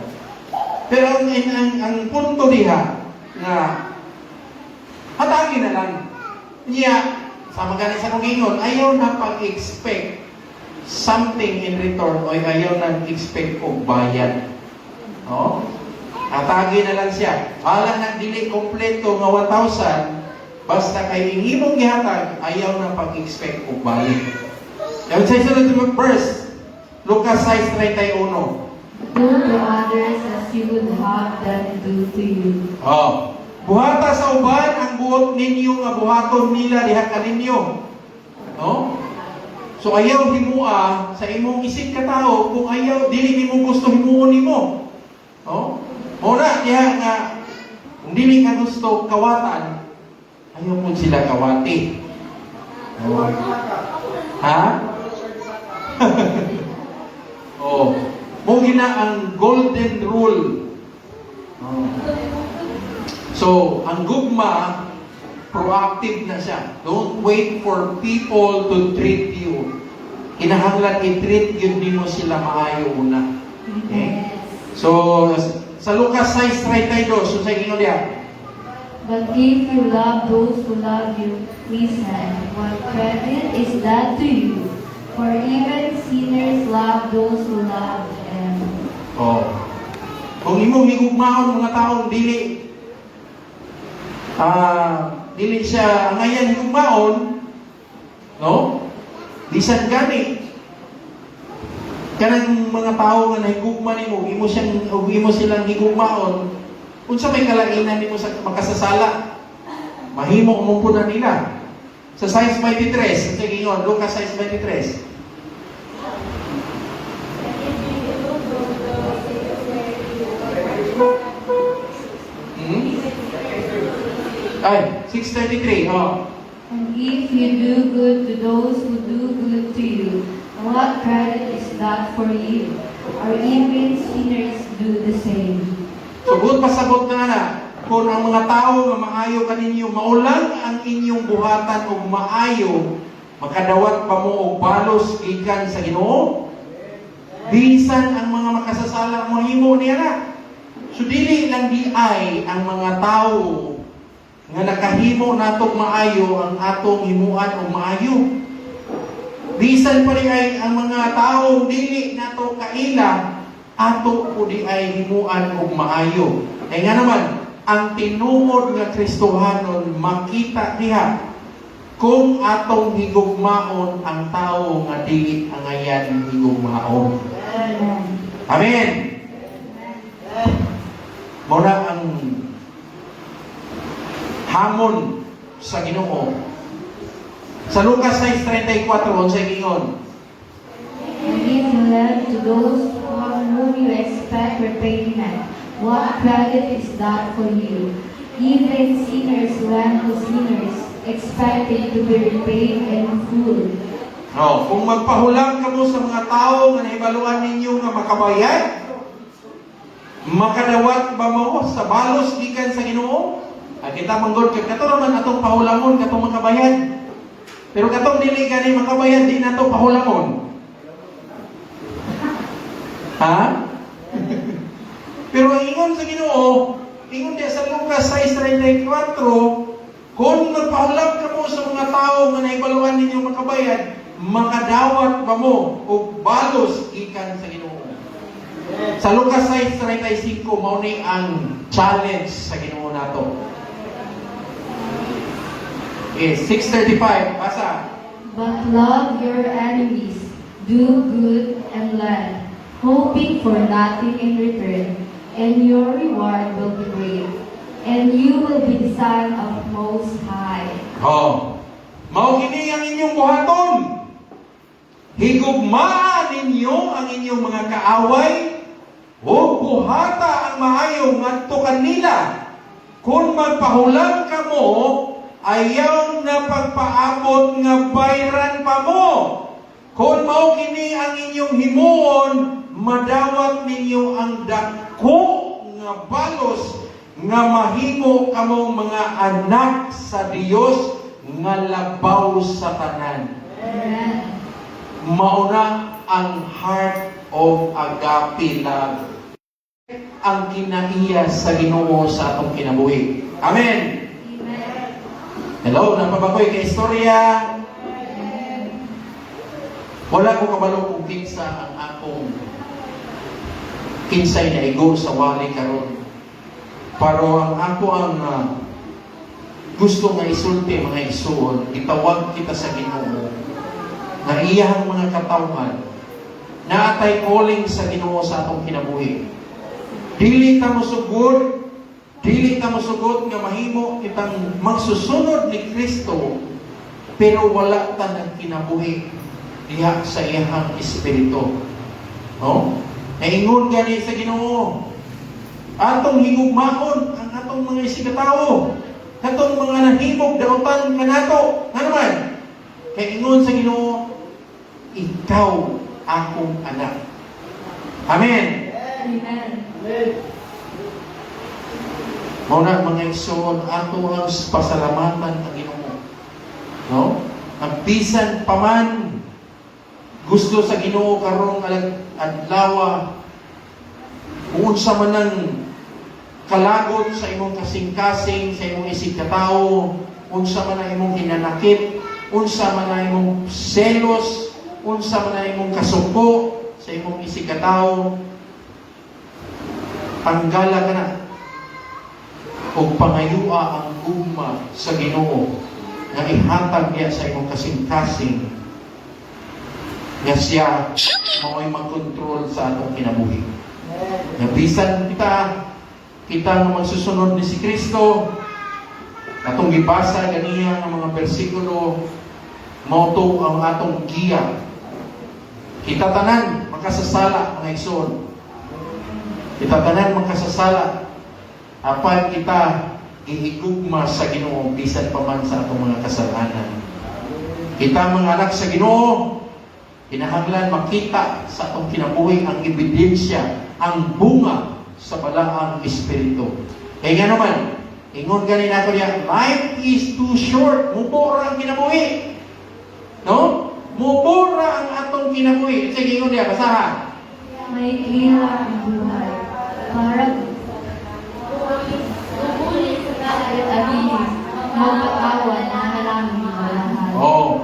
Pero ang punto diha nga hatagin na lang niya sa magaling sa kugingon, ayaw na pag-expect something in return o ayaw na expect og bayad. No? Hatagin na lang siya. Hala na dili kompleto nga 1,000, basta kay ingimong gihatag, ayaw na pag-expect og bayad. Yan sa isunod na verse, Lucas 6:31. Do to others as you would have them do to you. Oh. Buhata sa uban ang buot ninyo nga buhaton nila diha kaninyo. No? So ayaw himua sa imong isip ka tao kung ayaw dili nimo gusto himuon nimo. No? Muna diha nga kung dili ka gusto kawatan, ayaw mo sila kawati. Oh. Ha? Oh. Mo gina ang golden rule. Oh. So, ang gugma, proactive na siya. Don't wait for people to treat you. Kinahanglan i-treat yun din mo sila maayo una. Okay? So, sa Lucas 6:32, so sa inyo diya. But if you love those who love you, listen, what credit is that to you? For even sinners love those who love them. Oh. Kung imong higugmaon mga taong dili siya ngayon higugmaon, no? Bisan gani. Kanang mga tao nga nahigugma nimo, imo silang higugmaon, unsa may kalainan nimo sa makasasala? Mahimo mo puna nila. Sa 6:23, sa gingon, Lucas 6:23. Ay, 6:33. Oh. And if you do good to those who do good to you, what credit is that for you? Or even sinners do the same. So, good pasabot na kung ang mga tao nga maayo kaninyo, maulang ang inyong buhatan o maayo, makadawat pa mo og balos gikan sa Ginoo. Bisan ang mga makasasala mo himo niya na. So, dili lang di ay ang mga tao nga nakahimo natong maayo ang atong himuan o maayo. Bisan pa rin ay ang mga tao dili nato kaila, ato po di ay himuan o maayo. Ay nga naman, ang tinuod nga Kristohanon makita niya kung atong higugmaon ang tao nga dili ang ayan higugmaon. Amen. Muna ang hamon sa Ginoo. Sa Lucas 6:34 sa gingon. And if you lend to those from whom you expect repayment, what credit is that for you? Even sinners lend to sinners, expecting to be repaid in full. No, kung magpahulang kamo sa mga tao nga nahibaluan ninyo nga makabayad, makadawat ba mo sa balos gikan sa Ginoo? Kita manggod kay kato naman atong pahulamon katong makabayad. Pero katong dili gani makabayad di nato pahulamon. Ha? Pero ang ingon sa Ginoo, ingon diya sa Lucas 6:34, kung magpahulam ka mo sa mga tao nga nahibaluan ninyo makabayad, makadawat ba mo og balos gikan sa Ginoo. Sa Lucas 6:35 mao ni ang challenge sa Ginoo nato. Okay, 6:35, basa. But love your enemies, do good and lend, hoping for nothing in return, and your reward will be great, and you will be the son of Most High. Oh, mao kini ang inyong buhaton. Higugmaan ninyo ang inyong mga kaaway, o buhata ang maayo ngadto kanila. Kung magpahulang kamo, ayaw na pagpaabot nga bayran pa mo. Kung mao kini ang inyong himuon, madawat ninyo ang dako nga balos nga mahimo kamong mga anak sa Dios nga labaw sa tanan. Amen. Mauna ang heart of agape love. ang kinaiya sa Ginoo sa atong kinabuhi. Amen. Amen. Hello, napabagoy kay istorya. Wala ko kabalo kung kinsa ang akong kinsay na igo sa wali karon. Pero ang ako ang gusto nga isulti mga igsoon, itawag kita sa Ginoo na iyang mga katawhan na atay calling sa Ginoo sa atong kinabuhi. Dili ta mosugod nga mahimo kitang magsusunod ni Kristo pero wala ta ng kinabuhi diha sa iyang espiritu. No? Naingon gani sa Ginoo. Atong higugmaon ang atong mga isikatawo. Katong mga nahimog dautan kanato. Nga naman, kay ingon sa Ginoo, ikaw akong anak. Amen. Amen. Muna mga igsoon, ato ang pasalamatan ang Ginoo. No? Ang bisan paman gusto sa Ginoo karong adlaw kung sa man ang kalagot sa imong kasing-kasing, sa imong isig katao, unsa man ang imong hinanakit, unsa man ang imong selos, unsa man ang imong kasuko sa imong isig katao, panggala ka na o pangayua ang gugma sa Ginoo nga ihatag niya sa imong kasing-kasing nga siya mao'y mag-control sa atong kinabuhi. Nabisan kita nga magsusunod ni si Kristo, atong gibasa ganiya ng mga bersikulo, mauto ang atong giya. Kita tanan makasasala mga igsoon. Kita tanan makasasala apan kita ihigugma sa Ginoo bisan pa man sa atong mga kasalanan. Kita mga anak sa Ginoo, kinahanglan makita sa atong kinabuhi ang ebidensya, ang bunga sa balaang espiritu. Kaya nga naman, ingon ganin ako niya, life is too short. Mubura ang kinabuhi. No? Mubura ang atong kinabuhi. Sige, ingon niya, basahan. May ilang ang buhay. Para Tubulis sa kahit abihin, magpakawan na halangin mo lahat. Oh.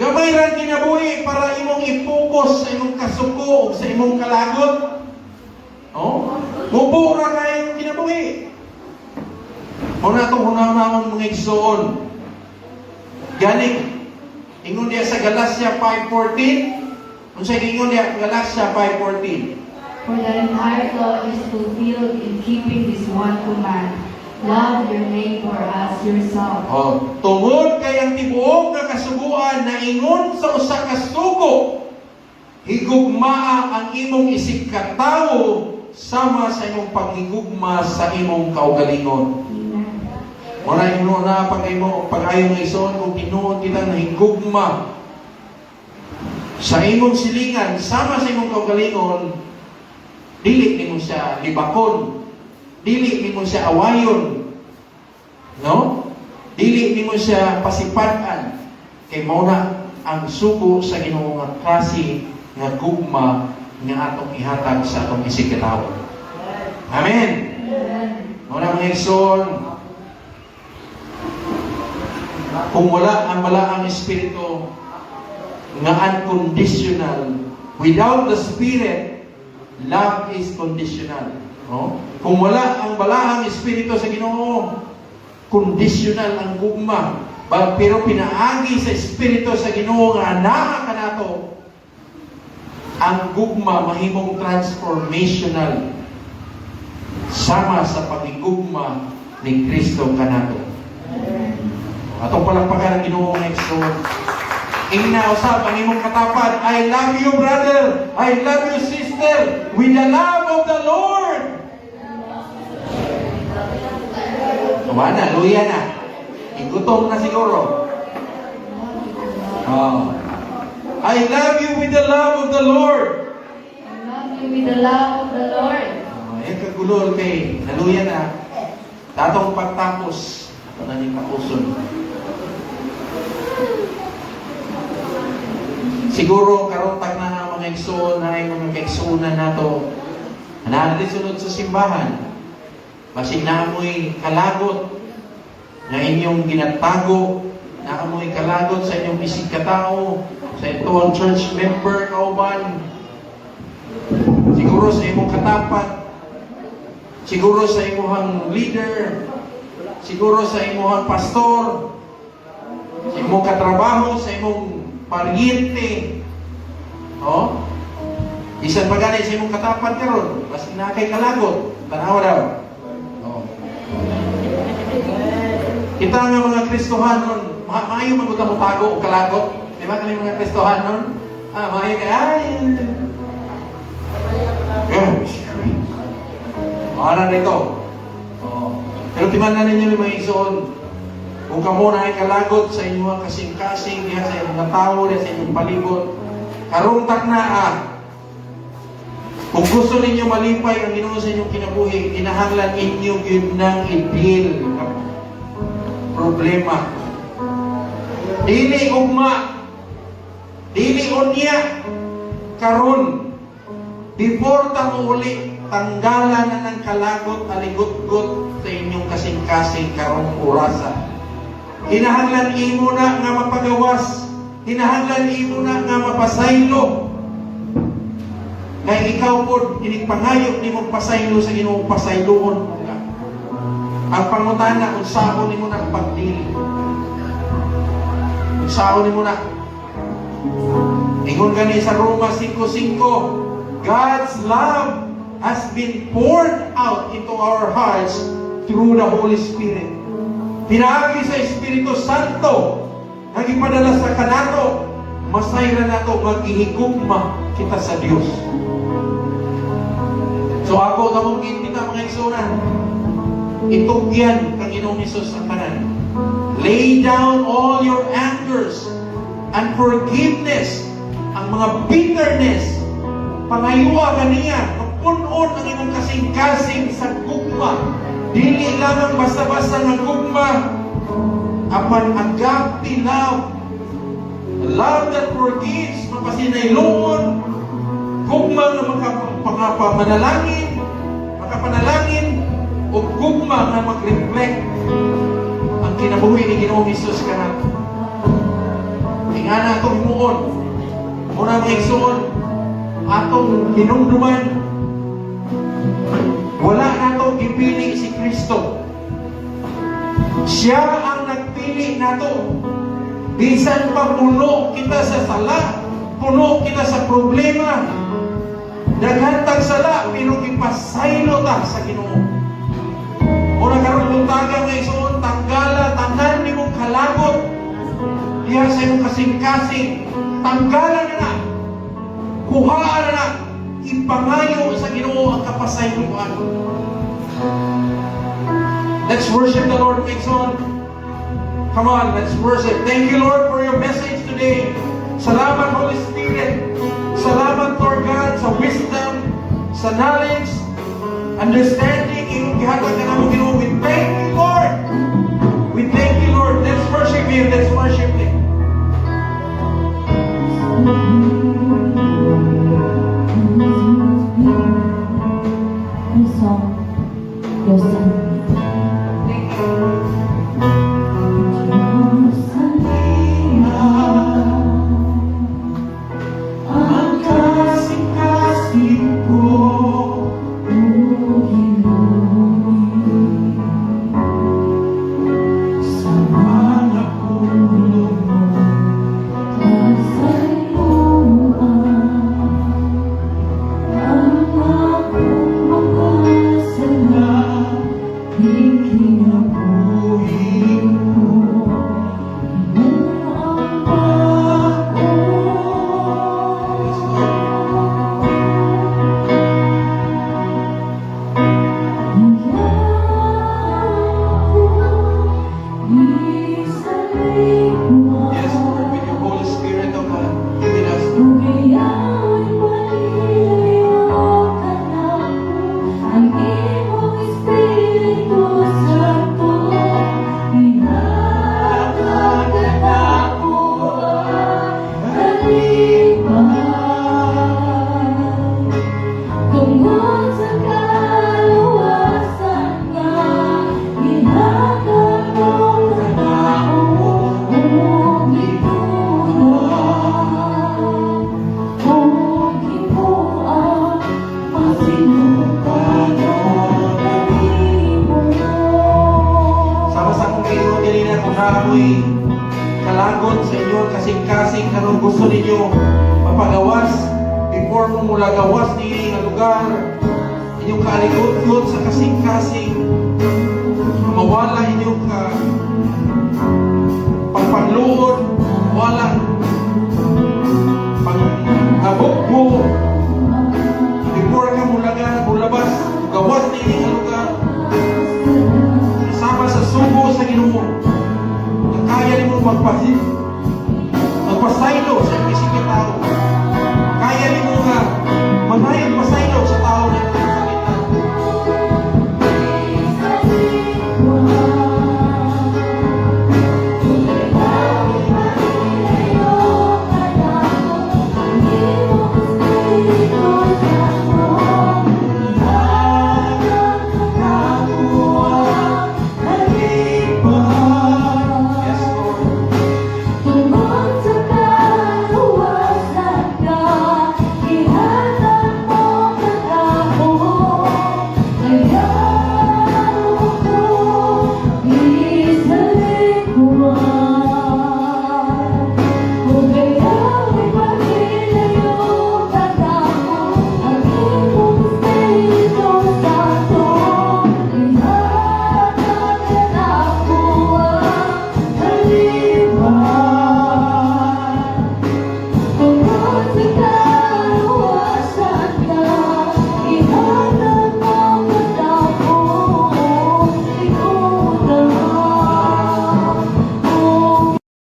Gamay ran kinabuhi para imong i-focus sa imong kasuko o sa imong kalagot. Oh? Mubura kayo kinabuhi. Muna itong hunahunahon mga igsoon. Galing. Ingon niya sa Galatia 5:14. Kung sa ingon niya, Galatia 5:14. For the entire law is fulfilled in keeping this one command. Love your neighbor as yourself. Oh, tungod kay ang tibuok nga kasuguan na ingon sa usa ka sugo, higugmaa ang imong isig katawo sama sa imong paghigugma sa imong kaugalingon. Amen. Muna imo na pag-ayo ng ison kung tinuod kita na higugma sa imong silingan sama sa imong kaugalingon, dili nimo siya libakon, dili nimo siya awayon, no? Dili nimo siya pasipan-an kay mao na ang sugo sa Ginoo nga klase nga gugma nga atong ihatag sa atong isig katawo. Amen. Amen. Muna mga igsoon, kung wala ang balaang espiritu nga unconditional, without the Spirit, love is conditional. No? Kung wala ang balaang espiritu sa Ginoo, conditional ang gugma. Pero pinaagi sa espiritu sa Ginoo nga anaa kanato, ang gugma mahimong transformational sama sa pagigugma ni Kristo kanato. Atong palakpakan ang Ginoo nga igsoon. Ingna usab ang imong katapan, I love you brother, I love you sister, with the love of the Lord. Kumana, luya na. Igutom na siguro. Oh. I love you with the love of the Lord. I love you with the love of the Lord. Ayan kagulol kay naluya na. Tatong pagtapos. Ito na ni tapuson. Siguro karon tag na mga igsoon na yung mga kaigsuunan nato Anali sunod sa simbahan, basig na amoy kalagot na inyong ginatago, na amoy kalagot sa inyong isig katao, sa ito church member kauban, siguro sa imong katapat, siguro sa imong leader, siguro sa imong pastor, sa imong katrabaho, sa imong pariente, oh? Isan pa gani sa imong katapat karon, basta na kay kalagot, tanawa daw. Oh. Kita nga mga Kristohanon, maayo man mo tago o kalagot. Di ba kami mga Kristohanon? Maayo ka, Mahalan nito. Oh. Pero timanan ninyo ni mga igsoon, kung kamo na ay kalagot sa inyong kasing-kasing, diha sa inyong tao, diha sa inyong palibot, karungtak na kung gusto ninyo malipay ang Ginoo sa inyong kinabuhi, kinahanglan inyo yun ng i-deal ng problema. Dili ugma, dili unya, karon, before mo uli, tanggalan na ng kalagot, aligot-got sa inyong kasing-kasing karong orasa. Kinahanglan imo na nga mapagawas, kinahanglan imo na nga mapasaylo. Kaya ikaw po, inigpangayok ni mong pasaylo sa Ginoo, pasayloon mo ka. Ang pangutana, kung saan ni mo na pagdili. Kung saan ni mo na. Ingon gani sa Roma 5:5, God's love has been poured out into our hearts through the Holy Spirit. Pinaagi sa Espiritu Santo, nagipadala sa kanato, masayra na ito, maghihigugma kita sa Diyos. So ako tamungin kita mga igsunan, itugyan kang Ginoong Hesus sa kanan. Lay down all your angers, unforgiveness, ang mga bitterness, pangayuwa ganiya, punon ang imong kasing-kasing sa gugma. Dili lamang basta-basta ng gugma, apan agape love, love that forgives, mapasinayloon, gugma na makapanalangin, o gugma na mag-reflect ang kinabuhi ni Ginoong Hesus kanato. Ingana itong himuon, muna mga igsoon, atong hinumduman, wala na itong ipili si Kristo. Siya ang nagpili na ito. Bisan pa puno kita sa sala, puno kita sa problema, naghantag sala, pero ipasaylo ta sa Ginoo. Muna karon buntaga nga isuon, tanggala, tanan ni mong kalagot, diha sa imong kasing-kasing, tanggalan na na, kuhaan na na, ipangayo sa Ginoo ang kapasayloan. Let's worship the Lord, my son. Come on, let's worship. Thank you, Lord, for your message today. Salamat, Holy Spirit. Salamat, Lord God, sa wisdom, sa knowledge, understanding, iyong gihatag na namin Ginoo. We thank you, Lord. We thank you, Lord. Let's worship Him. Let's worship Him. Your song, your son. Ang kasing-kasing ko, sa mga ako'y kalagon sa inyo kasing-kasing karon gusto ninyo mapagawas before mo mula gawas ni nga lugar inyong kaaligot-got sa kasing-kasing mawala inyong pagpanluod wala pag-abog mo before ka mulabas gawas ni nga lugar sama sa sugo sa Ginoo na kaya nimo magpasaylo